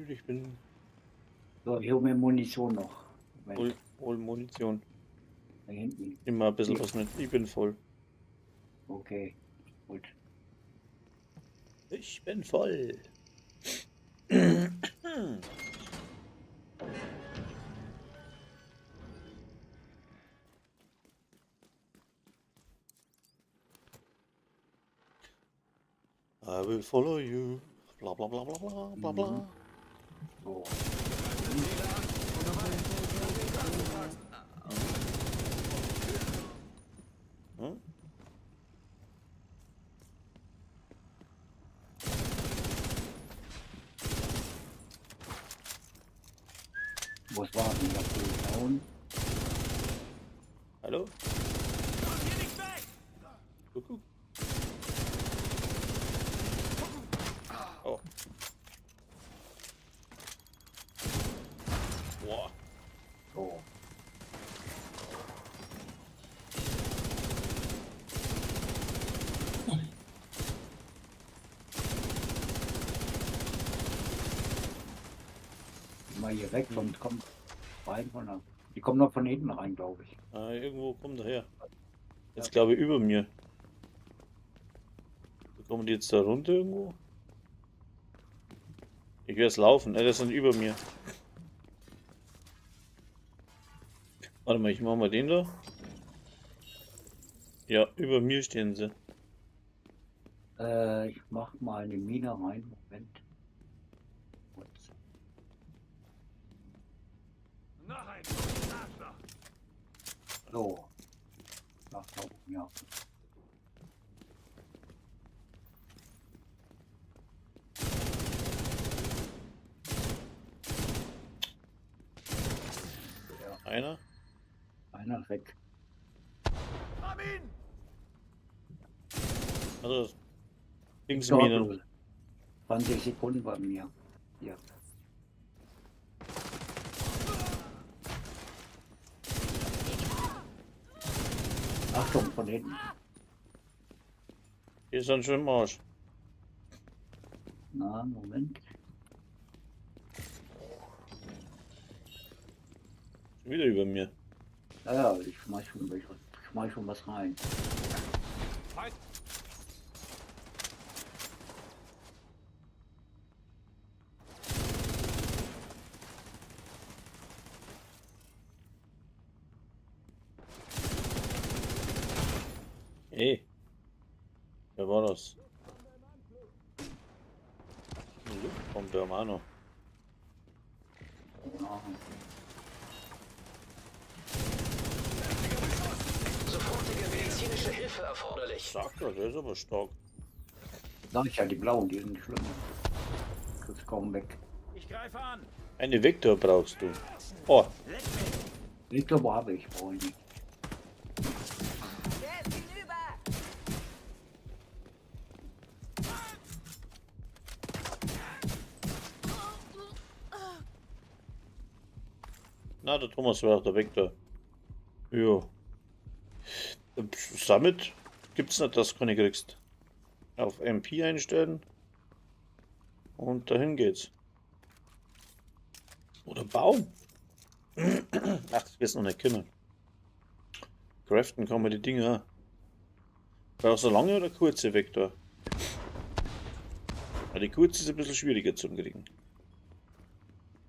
Ich bin So, ich hole mir Munition noch. Moment, voll Munition. da hinten. Immer ein bisschen was mit. Ich bin voll. Okay, gut. Ich bin voll. I will follow you. Bla bla bla bla bla bla bla. So. Hm? Muss warten, dass die hauen. Hallo? Komm hier nicht weg! Kuckuck. Oh. Boah. So. Mal hier weg, sonst kommt rein von der. Die kommen noch von hinten rein, glaube ich. Ah, irgendwo kommt er her. Jetzt glaube ich über mir. Kommen die jetzt da runter irgendwo? Ich werde es laufen. Das sind über mir. Warte mal, ich mach mal den da. Ja, über mir stehen sie. Ich mach mal eine Mine rein. Moment. Gut. Noch ein Arschloch! So. Nach da oben, ja. Einer? Einer ist weg. Hab ihn! Also, links Minen. Dort, 20 Sekunden bei mir. Ja. Achtung, von hinten. Hier ist ein schon im Arsch. Na, Moment. Wieder über mir. Ja, ich schmeiß schon was rein. Halt! Hey. Wer war das? Luftpumpe am Arno. Ja. Sofortige medizinische Hilfe erforderlich. Sagt er, der ist aber stark. Sag ich ja, die blauen, die sind schlimm. Kriegst kaum weg. Ich greife an! Eine Vektor brauchst du. Oh, Leck mich! Victor, wo habe ich? Brauche ich nicht. Der ist hinüber! na, der Thomas war auch der Vektor. Ja. Damit gibt's nicht, dass du keine kriegst. Auf MP einstellen. Und dahin geht's. Oder bauen. Ach, das wirst du noch nicht können. Craften kann man die Dinger. Brauchst du lange oder kurze Vektor? Ja, die kurze ist ein bisschen schwieriger zu kriegen.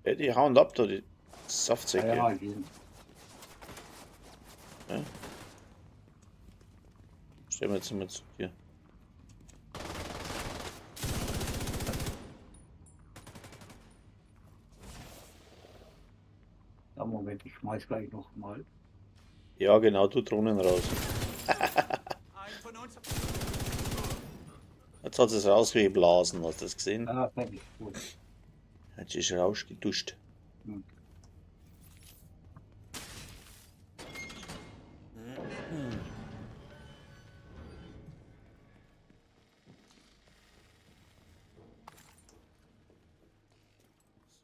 Ja, die hauen ab da, die Saftsäcke. Ja, die sind Ja. Stellen wir jetzt mal zu dir. Ja, Moment, ich schmeiß gleich noch mal. Ja, genau, du Drohnen raus. Ein von uns. Jetzt hat es rausgeblasen, hast du das gesehen? Ja, fertig, gut. Jetzt ist rausgeduscht. Hm.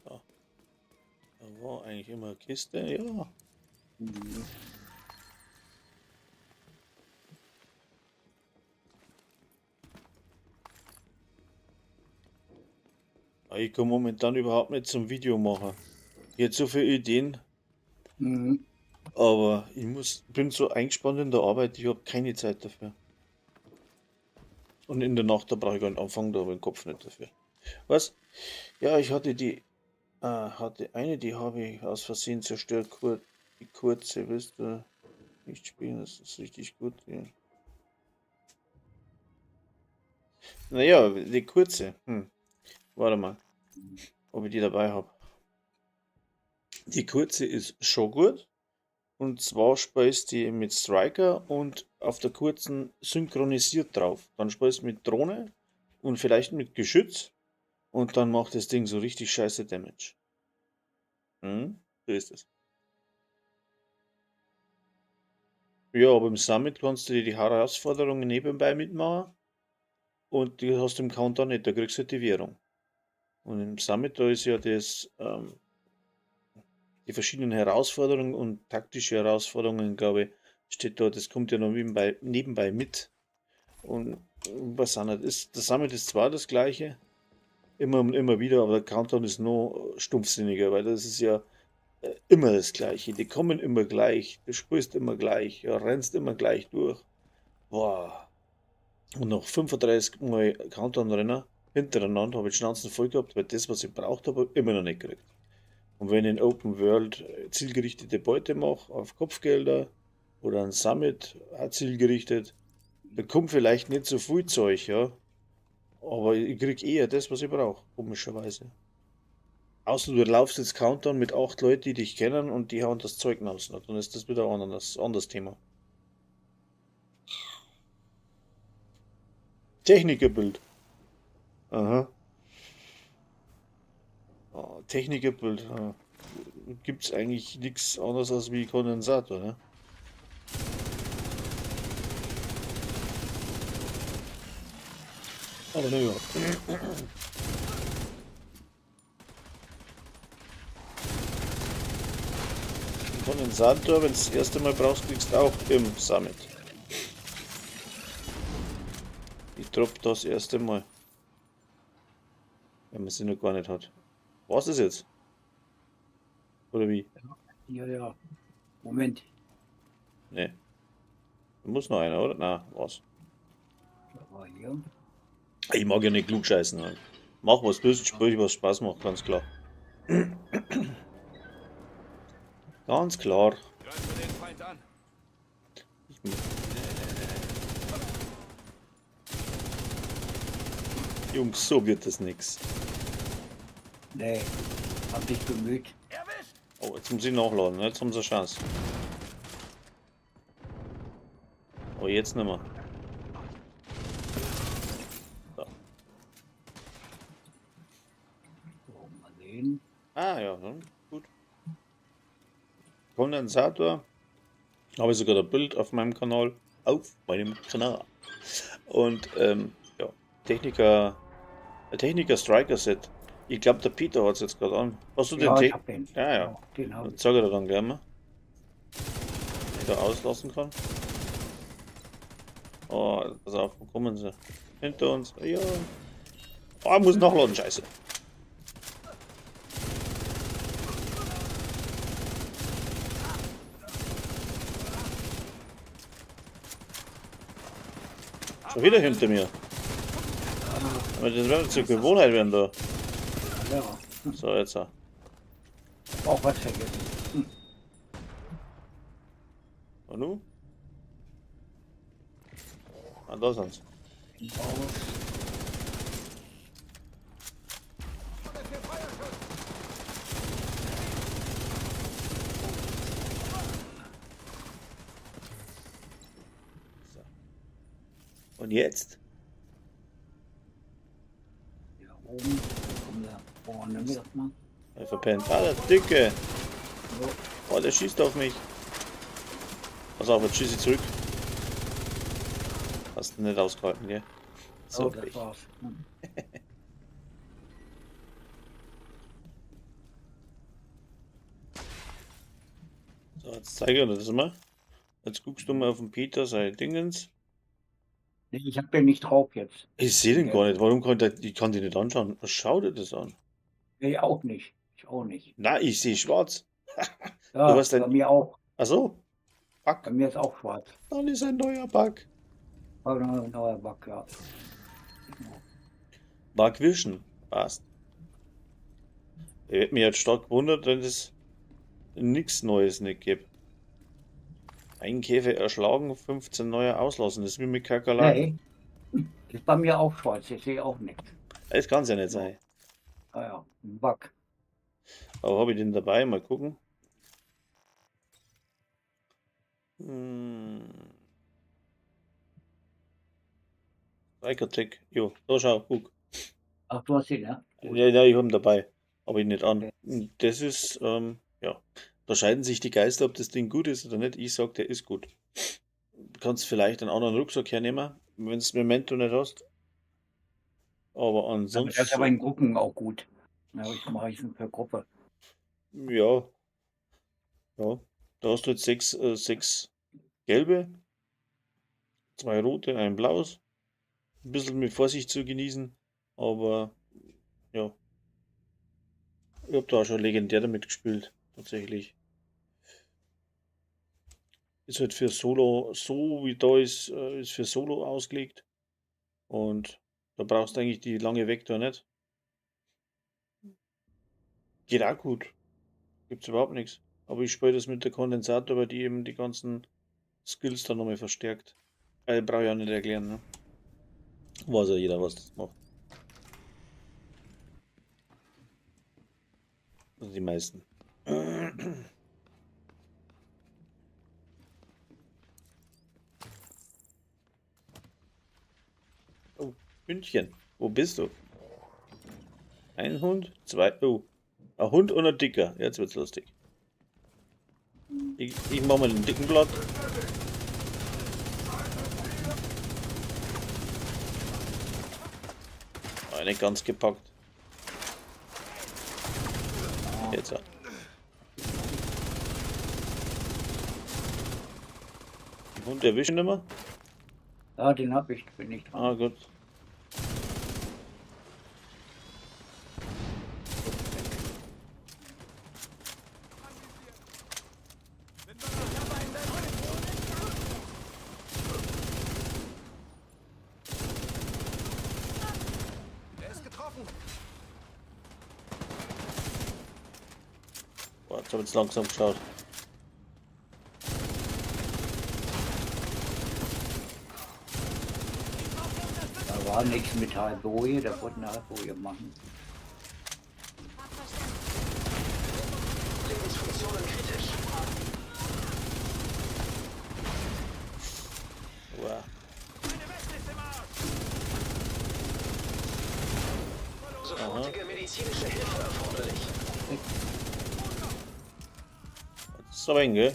So. Da war eigentlich immer eine Kiste, ja. Mhm. Ich komme momentan überhaupt nicht zum Video machen. Ich hätte so viele Ideen, Mhm. aber bin so eingespannt in der Arbeit, ich habe keine Zeit dafür. Und in der Nacht, da brauche ich gar nicht anfangen, da habe ich den Kopf nicht dafür. Was? Ja, ich hatte hatte eine, die habe ich aus Versehen zerstört, die kurze, willst du nicht spielen, das ist richtig gut. Ja. Naja, die kurze, warte mal, ob ich die dabei habe. Die kurze ist schon gut. Und zwar speist die mit Striker und auf der kurzen synchronisiert drauf. Dann speist mit Drohne und vielleicht mit Geschütz. Und dann macht das Ding so richtig scheiße Damage. So ist es. Ja, aber im Summit kannst du dir die Herausforderungen nebenbei mitmachen. Und die hast du im Counter nicht, da kriegst du die Währung. Und im Summit, da ist ja das, die verschiedenen Herausforderungen und taktische Herausforderungen, glaube ich, steht da, das kommt ja noch nebenbei mit. Und was auch nicht ist, das Summit ist zwar das gleiche, immer und immer wieder, aber der Countdown ist noch stumpfsinniger, weil das ist ja immer das gleiche. Die kommen immer gleich, du spielst immer gleich, ja, rennst immer gleich durch. Boah. Und noch 35 Mal Countdown-Renner hintereinander habe ich die Schnauzen voll gehabt, weil das, was ich braucht habe, immer noch nicht gekriegt. Und wenn ich in Open World zielgerichtete Beute mache, auf Kopfgelder oder ein Summit auch zielgerichtet, da kommt vielleicht nicht so viel Zeug, ja. Aber ich krieg eher das, was ich brauche, komischerweise. Außer du laufst jetzt Countdown mit 8 Leuten, die dich kennen und die hauen das Zeug raus. Dann ist das wieder ein anderes Thema. Technikerbild. Aha. Technikerbild. Gibt es eigentlich nichts anderes als wie Kondensator, ne? Aber naja. Kondensator, wenn du das erste Mal brauchst, kriegst du auch im Summit. Ich droppe das erste Mal. Wenn man sie noch gar nicht hat. Was ist jetzt? Oder wie? Ja, ja. Moment. Ne. Da muss noch einer, oder? Na, was? Da war hier. Ich mag ja nicht klugscheißen. Halt. Mach was du Spiel, was Spaß macht, ganz klar. Ganz klar. Greifen wir den Feind an. Jungs, so wird das nix. Nee, hab dich bemüht. Erwischt! Oh, jetzt muss ich nachladen, ne? Jetzt haben sie eine Chance. Aber jetzt nicht mehr. So. So, mal sehen. Ah ja, gut. Kondensator. Habe ich sogar ein Bild auf meinem Kanal. Auf meinem Kanal. Und ja, Techniker Striker Set. Ich glaube, der Peter hat es jetzt gerade an. Hast du den Ja, ich hab den. Ja, ja. Den hab Dann ich. zeig er dann gleich mal. Wie ich da auslassen kann. Oh, pass auf, wo kommen sie? Hinter uns. Ja. Oh, ich muss nachladen, scheiße. Schon wieder hinter mir. Aber das wird zur Gewohnheit werden da. Ja, So, jetzt. auch was vergessen. Und nun? Ah, da sind's. Raus. So. Und jetzt? Hier oben. Da kommen wir vorne mit erstmal. Er verpennt. Ah, der Dicke. So. Oh, der schießt auf mich. Pass auf, jetzt schieße ich zurück. Hast du nicht ausgehalten, gell? So, So, das war's. so, jetzt zeige ich dir das mal. Jetzt guckst du mal auf den Peter, sein Dingens. Nee, ich hab den nicht drauf jetzt. Ich sehe den gar nicht. Warum kann ich kann den nicht anschauen? Was schaut dir das an? Nee, auch nicht. Ich auch nicht. Na, ich sehe schwarz. Ja, hast bei ein- mir auch. Ach so. Bei Bug. mir ist auch schwarz. Dann ist ein neuer Bug. Aber ein neuer Bug, ja. Bug Vision. Passt. Ich hätte mich jetzt stark gewundert, wenn es nichts Neues nicht gibt. Ein Käfer erschlagen, 15 neue auslassen. Das ist wie mit Kakerlaken. Nee, ist bei mir auch schwarz. Ich sehe auch nichts. Das kann es ja nicht sein. Ah ja, ein Bug. Aber habe ich den dabei? Mal gucken. Hm. Psychotech. Jo, da schau, guck. Ach, du hast ihn, ja? Gut. Ja, ja, ich habe ihn dabei. Aber ich nicht an. Okay. Und das ist, ja. Da scheiden sich die Geister, ob das Ding gut ist oder nicht. Ich sag, der ist gut. Du kannst vielleicht einen anderen Rucksack hernehmen, wenn du Memento nicht hast. Aber Aber das ist aber ansonsten, in Gruppen auch gut. Ja, ich mache es für Gruppe. ja. Ja. Da hast du jetzt sechs gelbe, 2 rote, ein blaues. Ein bisschen mit Vorsicht zu genießen, aber ja. Ich habe da auch schon legendär damit gespielt, tatsächlich. Ist halt für Solo, so wie da ist für Solo ausgelegt. Und da brauchst du eigentlich die lange Vektor nicht. Geht auch gut. Gibt's überhaupt nichts. Aber ich spiele das mit der Kondensator, weil die eben die ganzen Skills dann nochmal verstärkt. Brauche ich auch nicht erklären, ne? Weiß ja jeder, was das macht. Also die meisten. Oh, Hündchen. Wo bist du? Ein Hund, 2. Oh, ein Hund und ein Dicker. Jetzt wird's lustig. Ich mach mal den dicken Blatt. Ah, nicht ganz gepackt. Jetzt ja. Den Hund erwischen nicht mehr? Ja, den habe ich, bin ich dran. Ah, gut. Er ist getroffen. Boah, jetzt hab ich jetzt langsam geschaut. Da war nichts mit Halboje, der wollte eine Halboje machen. Lebensfunktionen kritisch. Wow. Sofortige medizinische Hilfe erforderlich. Das ist aber eng, gell?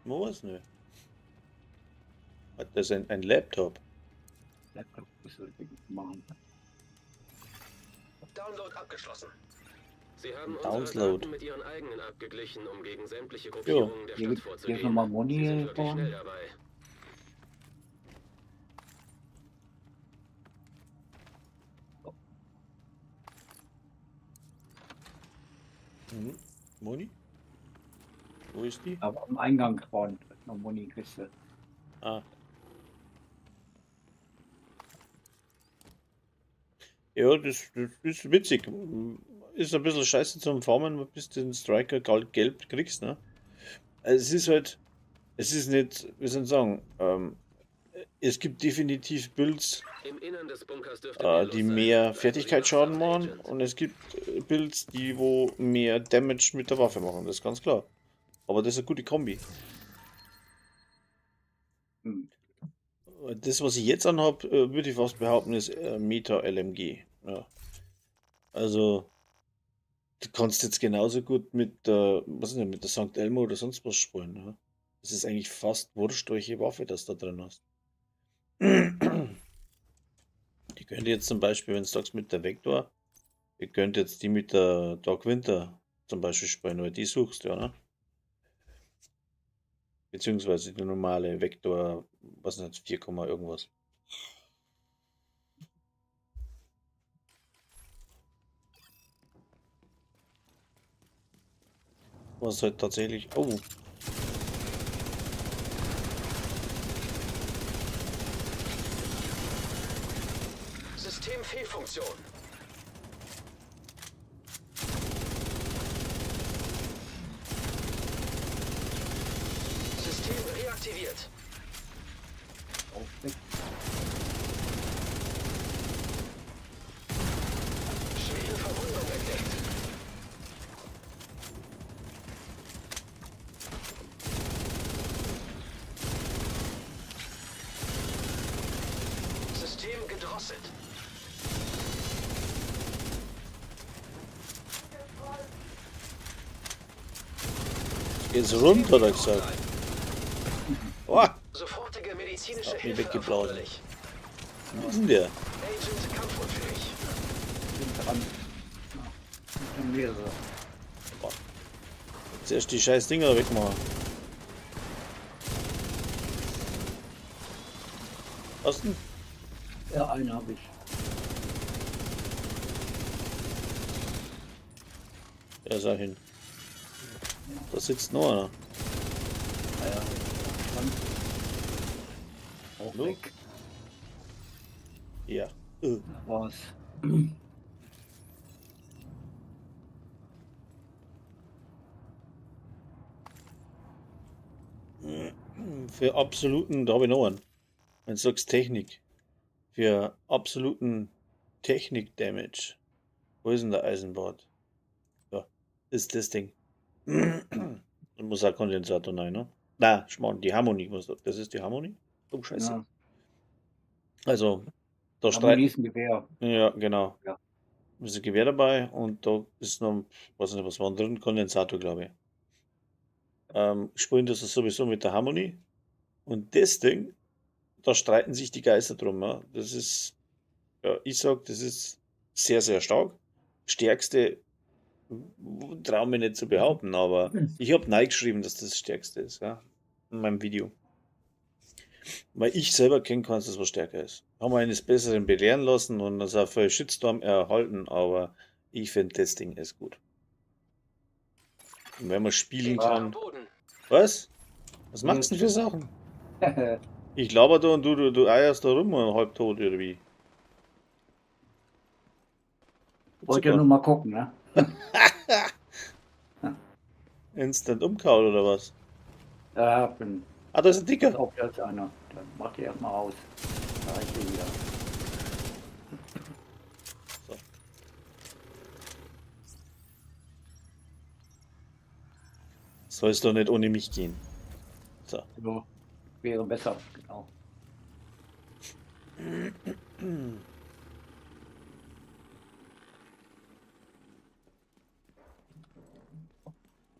Wo ist ne? Das ist ein Laptop. Laptop muss ich machen. Download abgeschlossen. Sie haben Download. unsere Daten mit Ihren eigenen abgeglichen, um gegen sämtliche Gruppierungen der Hier Stadt ist vorzugehen. nochmal Moni Sie sind wirklich vorne. schnell dabei. Moni? Wo ist die? Aber am Eingang vorne, noch Muni-Kiste. Ah. Ja, das ist witzig. Ist ein bisschen scheiße zum Farmen, bis du den Striker gelb kriegst, ne? Also es ist halt, es ist nicht, wie soll ich sagen, es gibt definitiv Builds, Im Innern des Bunkers dürfte mehr die los sein. mehr Bleiben Sie Fertigkeitsschaden wachsam, machen Agent. und es gibt Builds, die wo mehr Damage mit der Waffe machen, das ist ganz klar. Aber das ist eine gute Kombi. Hm. Das, was ich jetzt anhab, würde ich fast behaupten, ist Meta LMG. Ja. Also, du kannst jetzt genauso gut mit der, was ist denn, mit der St. Elmo oder sonst was spielen. Ja? Das ist eigentlich fast wurscht, welche Waffe das da drin hast. Die könnte jetzt zum Beispiel, wenn du sagst mit der Vector, ihr könnt jetzt die mit der Dark Winter zum Beispiel spielen, weil die suchst, ja, ne? Beziehungsweise die normale Vector, was nicht, 4, irgendwas. Was halt tatsächlich. Oh, Systemfehlfunktion. System reaktiviert. Aufweg. Schwere Verwundung entdeckt. System gedrosselt. geht's runter, hat er gesagt. Oh, Sofortige medizinische Hat mich Hilfe weggeblasen. erforderlich. wo ist denn der? Agent kampfunfähig. Sind dran. Ja, schon mehrere. Zuerst die scheiß Dinger wegmachen. Hast du? Ja, einen habe ich. Ja, sag hin. Da sitzt noch einer. Ja, dran. Auch No. weg. Ja. Das war's. Für absoluten, da habe ich noch einen. Wenn du sagst Technik. Für absoluten Technik-Damage. Wo ist denn der Eisenbart? Ja, ist das Ding. Da muss ein Kondensator rein, ne? Na, Schmarrn, die Harmonie muss das. Das ist die Harmonie? Oh, scheiße. Ja, Also, da aber streiten. diesen Gewehr. Ja, genau. Ja. Da ist ein Gewehr dabei und da ist noch, weiß nicht, was war drin? Kondensator, glaube ich. Spielen das sowieso mit der Harmonie. Und das Ding, da streiten sich die Geister drum. Ja. Das ist, ja, ich sag, das ist sehr, sehr stark. Stärkste, traue mich nicht zu behaupten, aber ich habe geschrieben, dass das Stärkste ist, ja, in meinem Video. Weil ich selber kenne keins, das was stärker ist. Haben wir eines Besseren belehren lassen und das auch für Shitstorm erhalten, aber ich finde, das Ding ist gut. Und wenn man spielen kann. Boden. Was? Was machst du denn für Sachen? Wollte Ich laber da und du eierst da rum und halb tot oder wie? ja nur mal gucken, ne? Instant umkaut oder was? Ja, bin Ah, da ist ein dicker. auch jetzt einer. Dann mach die erstmal aus. Da ist sie wieder. Soll es doch nicht ohne mich gehen. So. So, wäre besser, genau.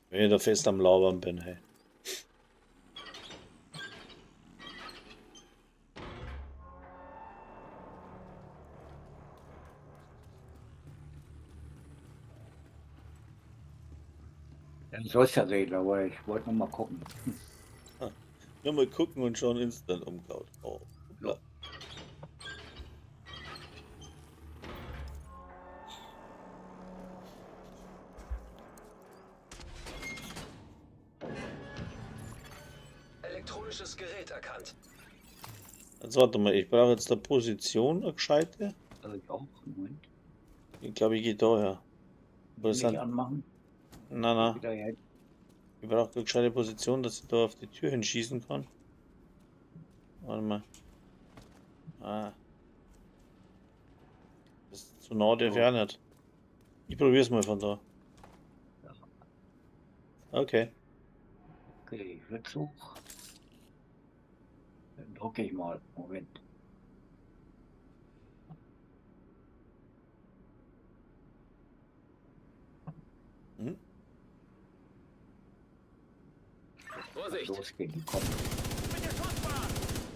Wenn ich da fest am Labern bin, hey. Dann soll es ja reden, aber ich wollte nur mal gucken. Nur mal gucken und schon instant umkaut. Oh, hoppla. Elektronisches Gerät erkannt. Jetzt warte mal, ich brauche jetzt eine Position, eine gescheite. Also ich auch. Moment. Ich glaube, ich gehe daher. Aber das Nicht sind, anmachen. na, Wieder her. ich brauche eine gescheite Position, dass ich da auf die Tür hinschießen kann. Warte mal. Ah. Das ist zu nah der So. Ferne nicht. Ich probiere es mal von da. Okay. Okay, Rückzug. Dann drücke ich mal. Moment. Hm? Vorsicht! Losgehen, die kommen.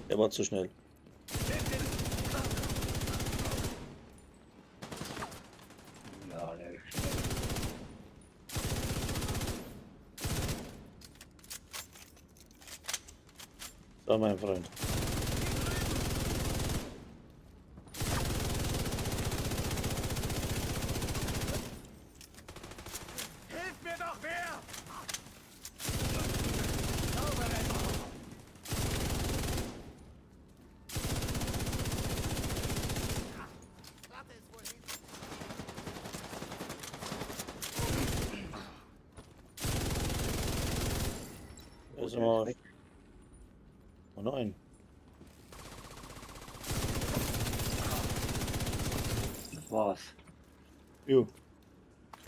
Der war zu schnell. Ja, der ist schnell. So, mein Freund. Hilf mir doch wer! Da ist Der immer. ist weg. Oh nein. Das war's. Jo.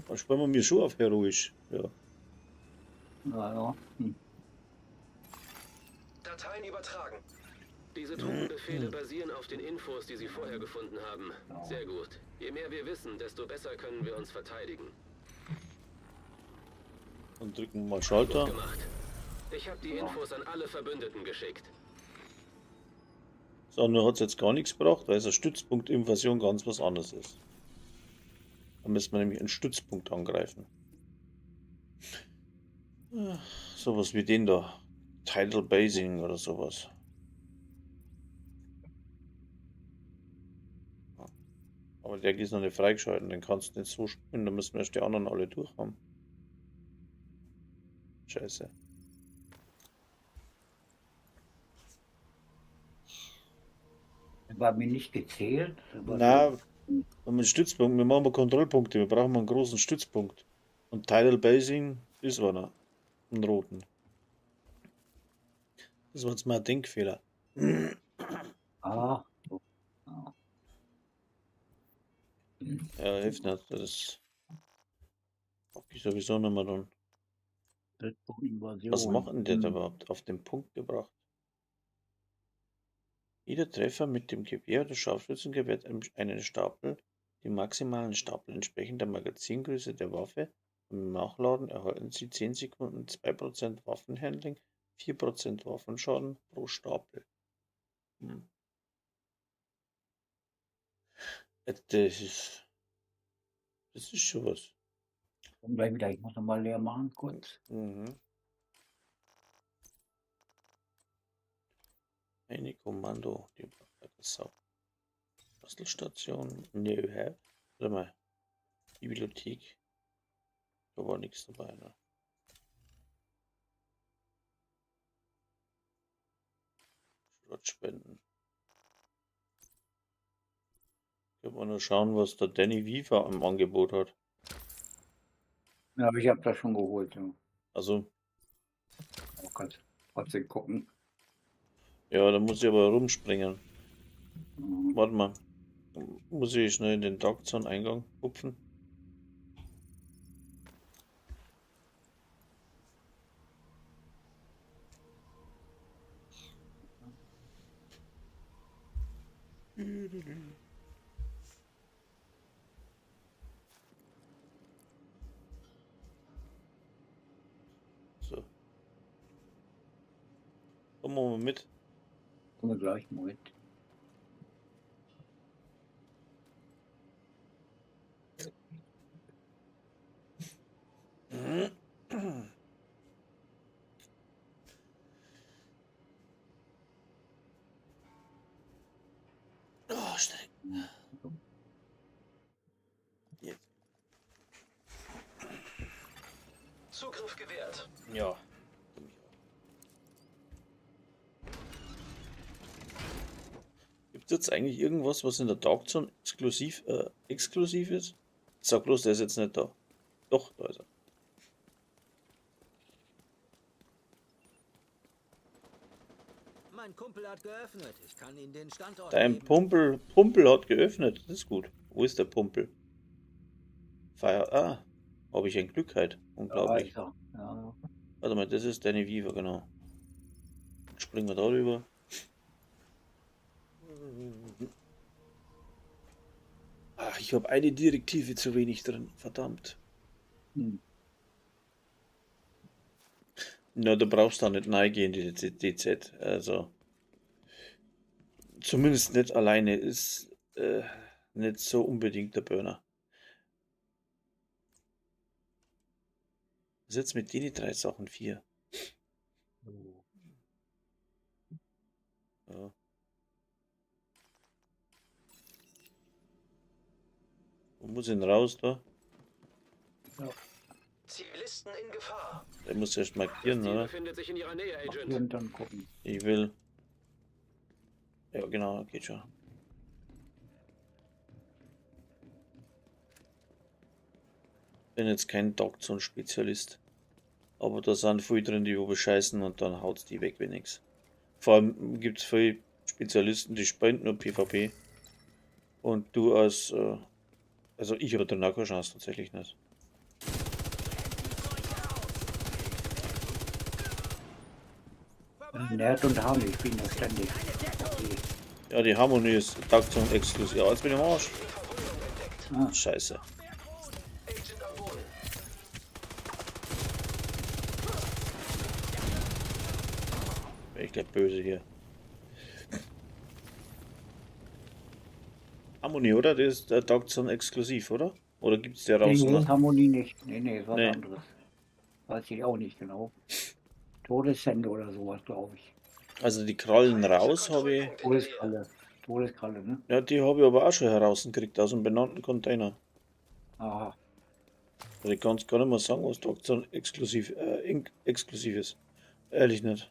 Da spannen wir mir schon auf heroisch. Ja. Ja, ja. Dateien übertragen. Diese Truppenbefehle basieren auf den Infos, die Sie vorher gefunden haben. Sehr gut. Je mehr wir wissen, desto besser können wir uns verteidigen. Und drücken mal Gut Schalter. gemacht. Ich habe die Infos an alle Verbündeten geschickt. So, nur hat es jetzt gar nichts gebracht, weil es eine Stützpunkt-Invasion ganz was anderes ist. Da müssen wir nämlich einen Stützpunkt angreifen. Sowas wie den da. Tidal Basing oder sowas. Aber der ist noch nicht freigeschalten, den kannst du nicht so spielen, da müssen wir erst die anderen alle durch haben. Scheiße. War mir nicht gezählt. Aber Na, wir haben einen Stützpunkt, wir machen mal Kontrollpunkte, wir brauchen mal einen großen Stützpunkt. Und Tidal Basing ist einer. Einen roten. Das war jetzt mal ein Denkfehler. Ah, so. Ja. Ja, hilft nicht. Das hab ich sowieso nicht mehr dann. Invasion. Was macht denn der da überhaupt auf den Punkt gebracht? Jeder Treffer mit dem Gewehr oder Scharfschützengewehr einen Stapel, die maximalen Stapel entsprechend der Magazingröße der Waffe. Beim Nachladen erhalten Sie 10 Sekunden 2% Waffenhandling, 4% Waffenschaden pro Stapel. Das ist schon was. Komm gleich wieder. Ich muss noch mal leer machen, kurz. Eine Kommando, die Sau. Bastelstation, nö, hä? Warte mal. Bibliothek. Da war nichts dabei, ne? Schrottspenden. Können wir nur schauen, was der Danny Viva im Angebot hat. Ja, aber ich habe das schon geholt. Ja. Also, Aber kannst trotzdem gucken. ja, da muss ich aber rumspringen. Mhm. Warte mal. Muss ich schnell in den Darkzone-Eingang hupfen? So. Kommen wir mal mit. Kommen wir gleich mit. Oh, schnell. Jetzt. Zugriff gewährt. Ja. jetzt eigentlich irgendwas, was in der Dark Zone exklusiv ist? Sag bloß, der ist jetzt nicht da. Doch, da ist er. Mein Kumpel hat geöffnet. Ich kann Ihnen den Standort Dein geben. Pumpel hat geöffnet. Das ist gut. Wo ist der Pumpel? Habe ich ein Glück halt. Unglaublich. Ja, ja. Warte mal, das ist Danny Weaver, genau. Dann springen wir darüber. Ach, ich habe eine Direktive zu wenig drin. Verdammt. Hm. Na, du brauchst da nicht reingehen, die DZ. Also, zumindest nicht alleine ist nicht so unbedingt der Burner. Was ist jetzt mit denen 3 Sachen 4? Ja. Wo muss ich denn raus da? Zivilisten in Gefahr. Der muss erst Das markieren, Ziel oder? befindet sich in Ihrer Nähe, Agent. Markieren, dann gucken. Ich will. Ja, genau, geht schon. Bin jetzt kein Dark-Zone-Spezialist. Aber da sind viele drin, die wo bescheißen und dann haut's die weg wie nix. Vor allem gibt es viele Spezialisten, die spielen nur PvP. Und du als. Also ich habe da keine Chance tatsächlich nicht. Nerd und Harmony spielen das ständig. Okay. Ja, die Harmonie ist Dark-Zone exklusiv. Ja, jetzt bin ich am Arsch. Ah, Scheiße. Agent am Boden. Bin ich gleich böse hier. Harmonie, oder? Das ist der Dark-Zone exklusiv, oder? Oder gibt es der nee, raus? nee, Harmonie nicht. Nee, was Nee. anderes. Weiß ich auch nicht genau. Todessende oder sowas, glaube ich. Also die Krallen raus habe ich. Todeskralle. Todeskralle, ne? Ja, die habe ich aber auch schon herausgekriegt aus einem benannten Container. Aha. Also ich kann es gar nicht mehr sagen, was Dark-Zone exklusiv ist. Ehrlich nicht.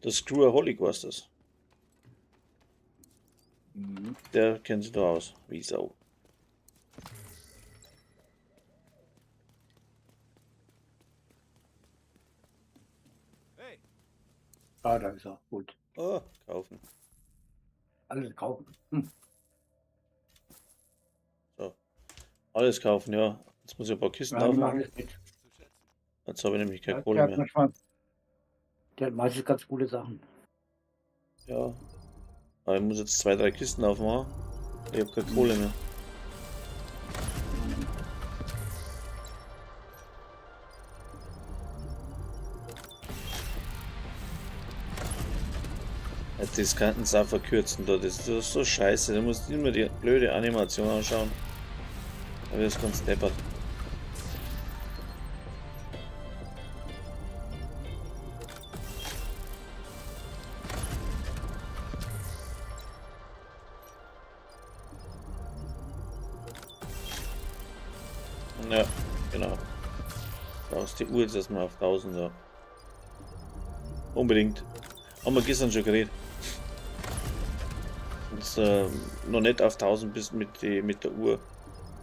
Das Screwaholic war das. Mhm. Der kennt sich da aus. Wie Sau. Hey, Ah, da ist er. Gut. Oh, kaufen. Alles kaufen. Hm. So. Alles kaufen, ja. Jetzt muss ich ein paar Kisten Ja, nimm aufmachen. alles mit. Jetzt habe ich nämlich keine Ja, Kohle der hat mehr. manchmal, der hat meistens ganz coole Sachen. Ja. Aber ich muss jetzt 2, 3 Kisten aufmachen. Ich habe keine Kohle mehr. Ja, das könnten sie auch verkürzen da. Das ist so scheiße. Da musst du immer die blöde Animation anschauen. Aber das ist ganz deppert. Ja, genau. Da ist die Uhr jetzt erstmal auf 1000. Ja. Unbedingt. Haben wir gestern schon geredet. Jetzt noch nicht auf 1000 bis mit der Uhr.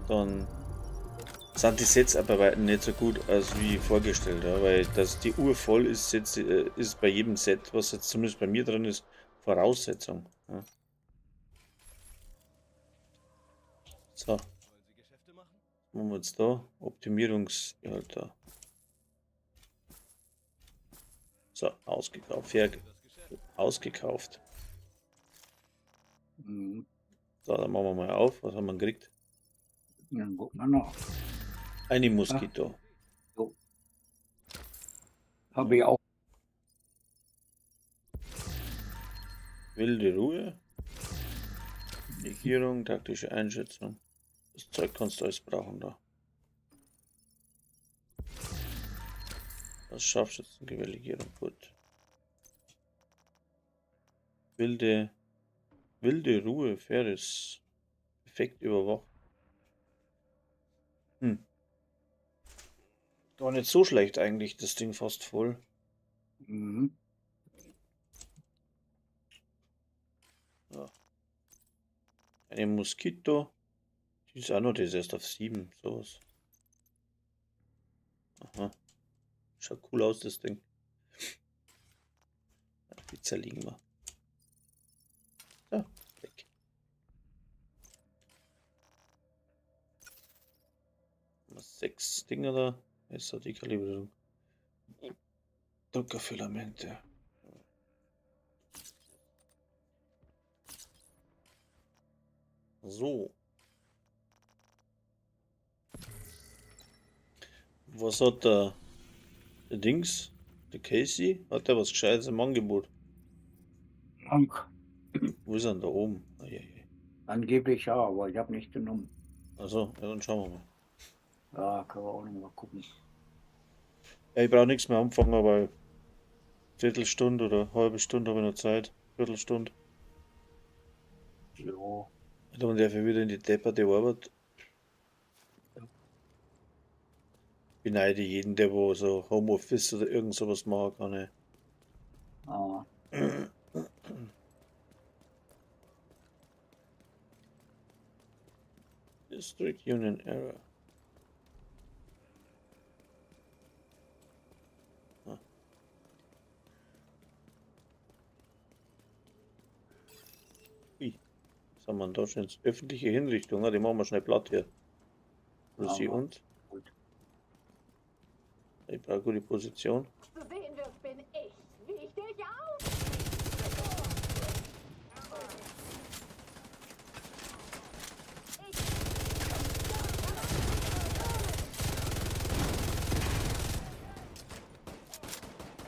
Dann sind die Sets aber bei weitem nicht so gut als wie vorgestellt. Ja, weil dass die Uhr voll ist, ist bei jedem Set, was jetzt zumindest bei mir drin ist, Voraussetzung. Ja. So. wollen Sie Geschäfte machen? Machen wir jetzt da Optimierungsbehalter. So, ausgekauft. Das Geschäft. Ausgekauft. Mhm. So, dann machen wir mal auf. Was haben wir gekriegt? Dann gucken wir nach. Eine Moskito. Habe ich auch. Wilde Ruhe. Legierung, taktische Einschätzung. Das Zeug kannst du alles brauchen da. Das Scharfschützengewehr, Legierung, gut. Wilde Ruhe, faires. Effekt überwacht. Gar nicht so schlecht eigentlich, das Ding fast voll. Mhm. Eine Moskito. Die ist auch noch, die ist erst auf 7. Sowas. Aha. Schaut cool aus, das Ding. Ja, die zerlegen wir. So, weg. Haben wir 6 Dinger da. Jetzt hat die Kalibrierung. Druckerfilamente. So. Was hat der Dings? Der Casey? Hat der was Gescheites im Angebot? Krank. Wo ist er denn da oben? Eieiei. Angeblich ja, aber ich habe nicht genommen. Also, ja, dann schauen wir mal. Ja, kann man auch noch mal gucken. Ja, ich brauche nichts mehr anfangen, weil Viertelstunde oder halbe Stunde habe ich noch Zeit. Viertelstunde. Jo. Dann darf ich wieder in die depperte Arbeit. Beneide jeden, der wo so Homeoffice oder irgend sowas machen kann. Ey. Ah, District Union Error. Ah. Ui, was haben wir denn da schon? Öffentliche Hinrichtung, die machen wir schnell platt hier. Lucy Ja. und? gut. Ich brauche gute Position. Zu sehen wirst, bin ich. Wie ich dich auf.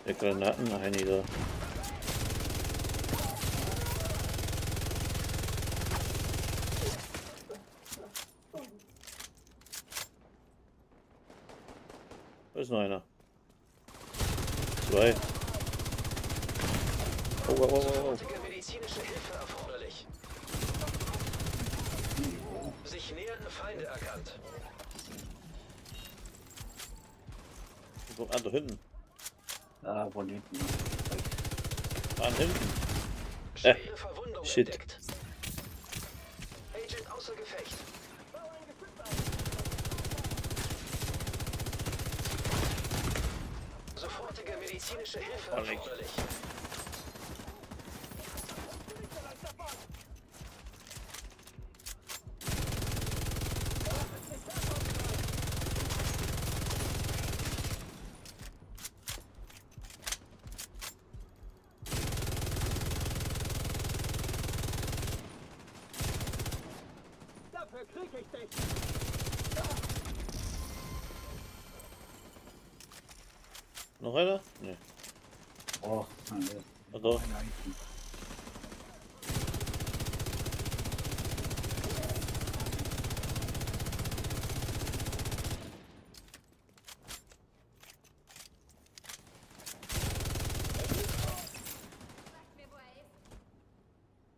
Der Granatenheini da. Da ist noch einer. 2. Oh. Sofortige medizinische Hilfe erforderlich. Sich nähernde Feinde erkannt. Ah, da hinten. Ja, von hinten. Ah, hinten. Schwere Verwundung shit. entdeckt. Agent außer Gefecht. Sofortige medizinische Hilfe erforderlich. Dafür krieg ich dich. Noch einer? Ne. Oh, nein, Ah, da. nein.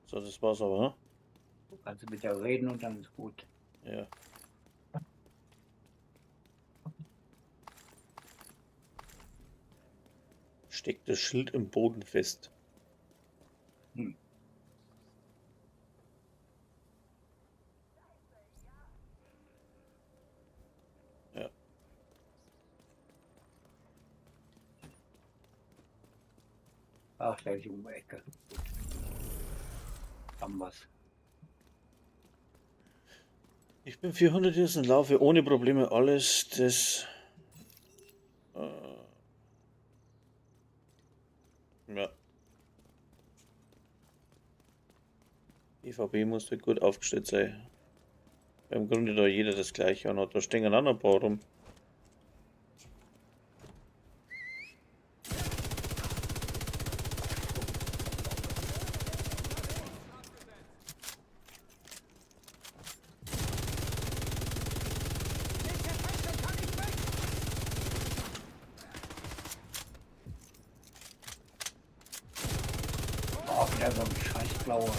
So, das war's aber, ne? Kannst du mit der reden und dann ist gut. Ja. Steckt das Schild im Boden fest. Hm. Ja. Ach, der ist um die Ecke. Haben wir's. Ich bin 400 Jahre und laufe ohne Probleme alles das. Ja. EVP musste gut aufgestellt sein. Im Grunde da jeder das gleiche an hat. Da stehen auch noch ein paar rum. Oh, wieder so ein scheiß blauer.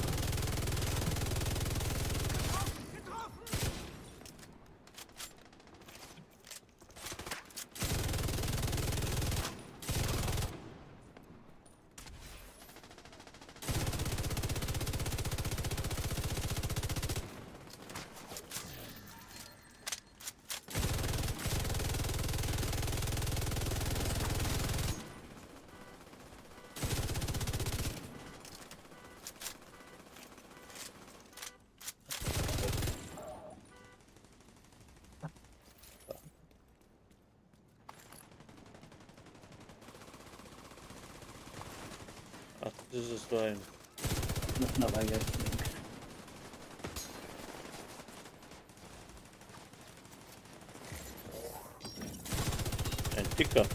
ist es rein. Müssen aber jetzt links. Ein dicker.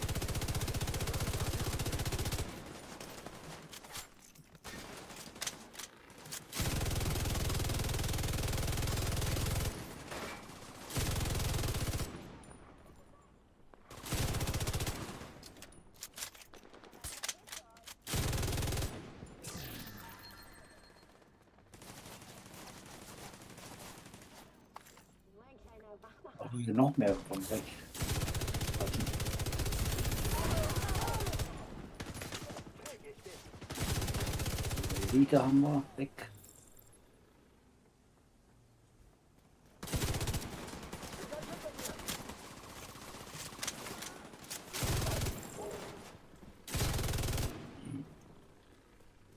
Mein kleiner Wachmacher. Ach, hier noch mehr von weg. Elite haben wir weg.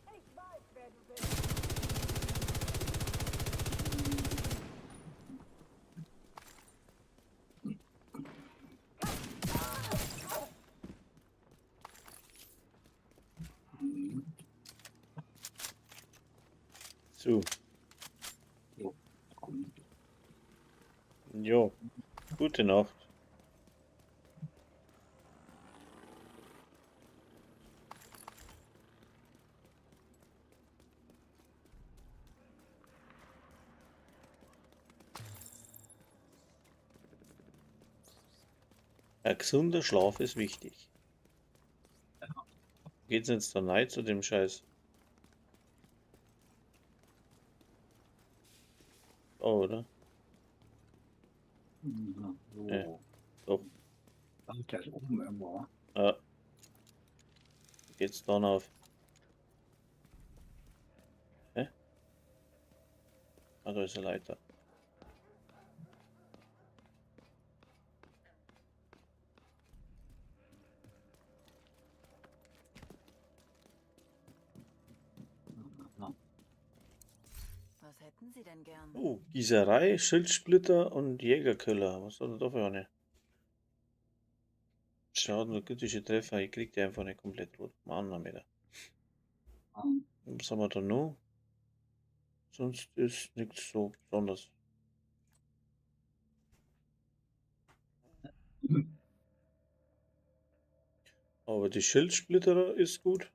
Ich weiß, wer du bist. So. Jo. Jo. Gute Nacht. Ein gesunder Schlaf ist wichtig. Geht's jetzt da rein zu dem Scheiß? Oh, oder? Ja, so. Ja. Doch. Der ist oben irgendwo. Ja. Geht's dann auf? Hä? Ah, da ist eine Leiter. Was hätten Sie denn gern? Oh, Gießerei, Schildsplitter und Jägerköller. Was soll das da für eine? Schaden und kritische Treffer. Ich krieg die einfach nicht komplett rot. Mann, wieder. Was haben wir da noch? Sonst ist nichts so besonders. Aber die Schildsplitter ist gut.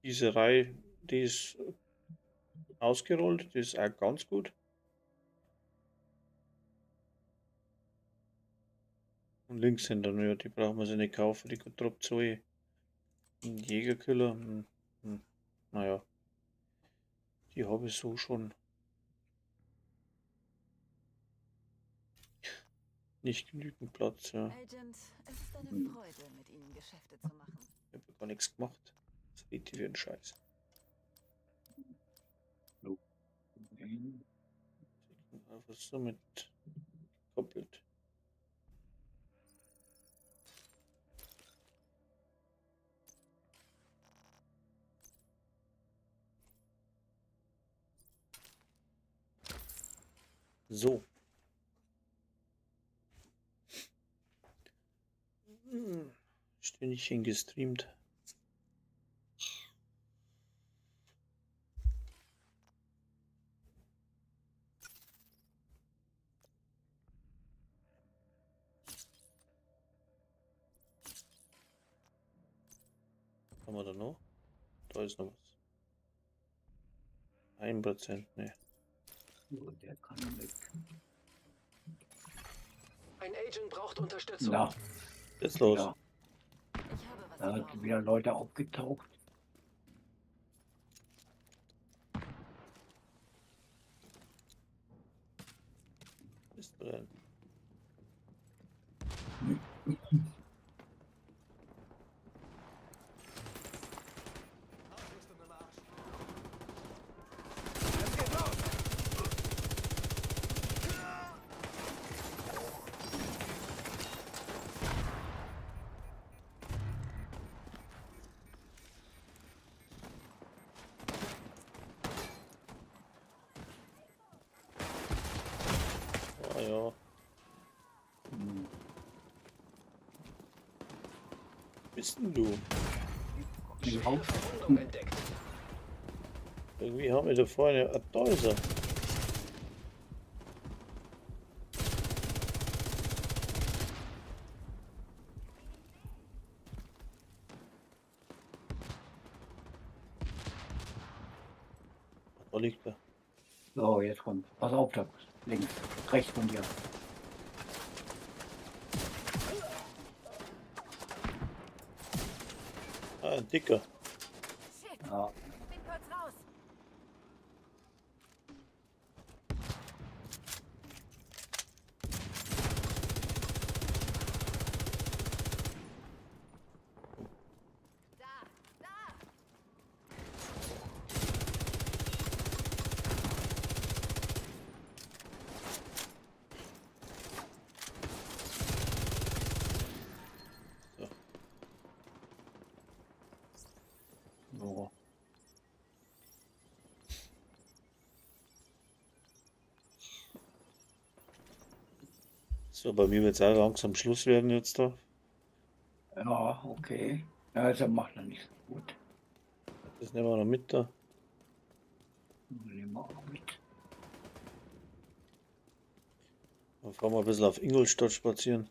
Gießerei, die ist ausgerollt, die ist auch ganz gut. Und Linkshänder, ja, die brauchen wir sich nicht kaufen, die Drop 2. Jägerkiller, naja, die habe ich so schon. Nicht genügend Platz, ja. Agent, es ist eine Freude, mit Ihnen Geschäfte zu machen. Ich habe gar nichts gemacht. Das riecht wie ein Scheiß. Einfach so mit koppelt. So. Stündchen gestreamt. Was haben wir da noch? Da ist noch was. 1%, ne. Der kann weg. Ein Agent braucht Unterstützung. Ja, Was ist los? ja. Ich habe was Da Sie sind brauchen. wieder Leute aufgetaucht. Ist drin. Ah ja, bist denn du? Die Haus. Verwundung entdeckt. Irgendwie haben wir da vorne eine Däuser. Da liegt er. So, jetzt kommt. Pass auf, da links, rechts von dir. Ah, ein dicker. Ja, Bin kurz raus. Da, da. so. So, bei mir wird es auch langsam Schluss werden jetzt da. Ja, okay. Ja, das macht er nicht so gut. Das nehmen wir noch mit da. Nehmen wir auch mit. Dann fahren wir ein bisschen auf Ingolstadt spazieren.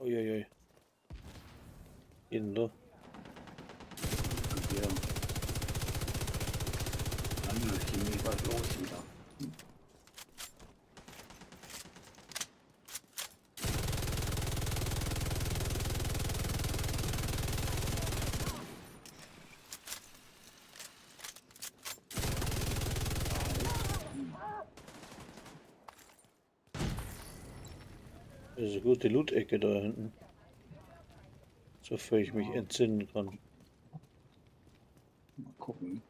Uiuiui. Jeden da. Ja. Dann ist ziemlich was los wieder. Das ist eine gute Loot-Ecke da hinten. Sofern ich mich entsinnen kann. Mal gucken.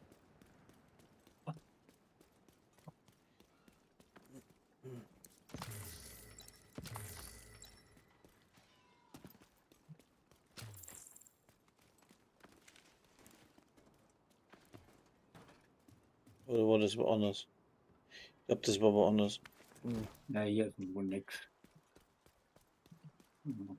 Oder war das woanders? Ich glaube, das war woanders. Na, hier ist wohl nix. Hm.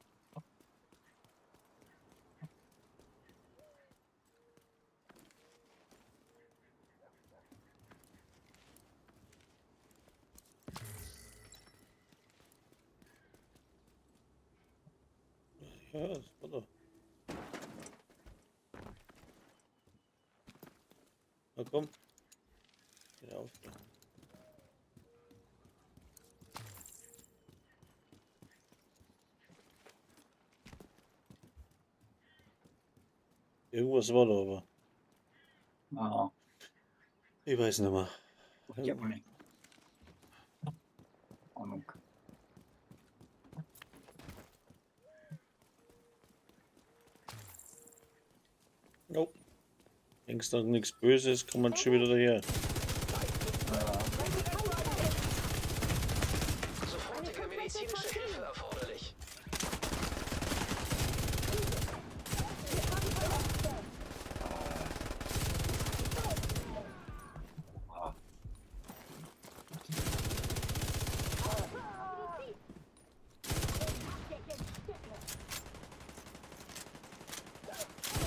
Ja, das war da. Na komm. Geh auf da. Irgendwas war da aber. Ah, Ich weiß nicht mehr. ich hab nicht. Ahnung. Nope. Denkst du nichts Böses, kann man schon wieder daher. Sofortige medizinische Hilfe erforderlich.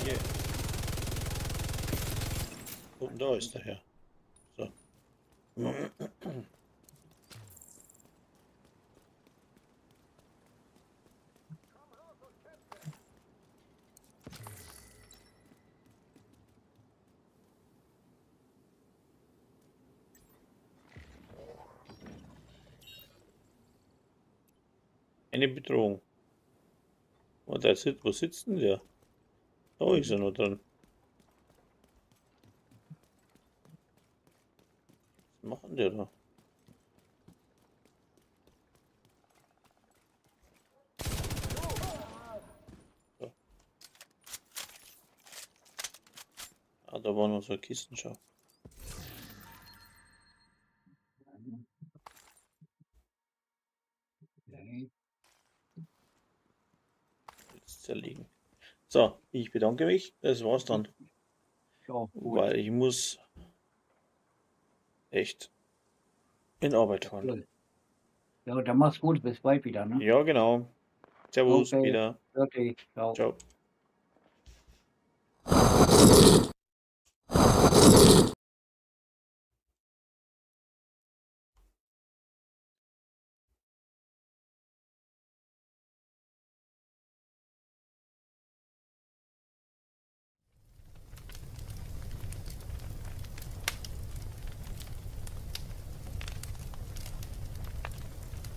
Yeah. Und da ist der Herr. So. Eine Bedrohung. Und der sitzt, wo sitzt denn der? Da ist er noch dran. Was machen der da? So. Ah, da war noch so eine Kistenschau. Okay. Jetzt zerlegen. So, ich bedanke mich. Das war's dann. Ja, gut. Weil ich muss echt in Arbeit fahren. Cool. Ja, dann mach's gut, bis bald wieder, ne? Ja, genau. Servus, Okay. wieder. Okay, ciao. Ciao.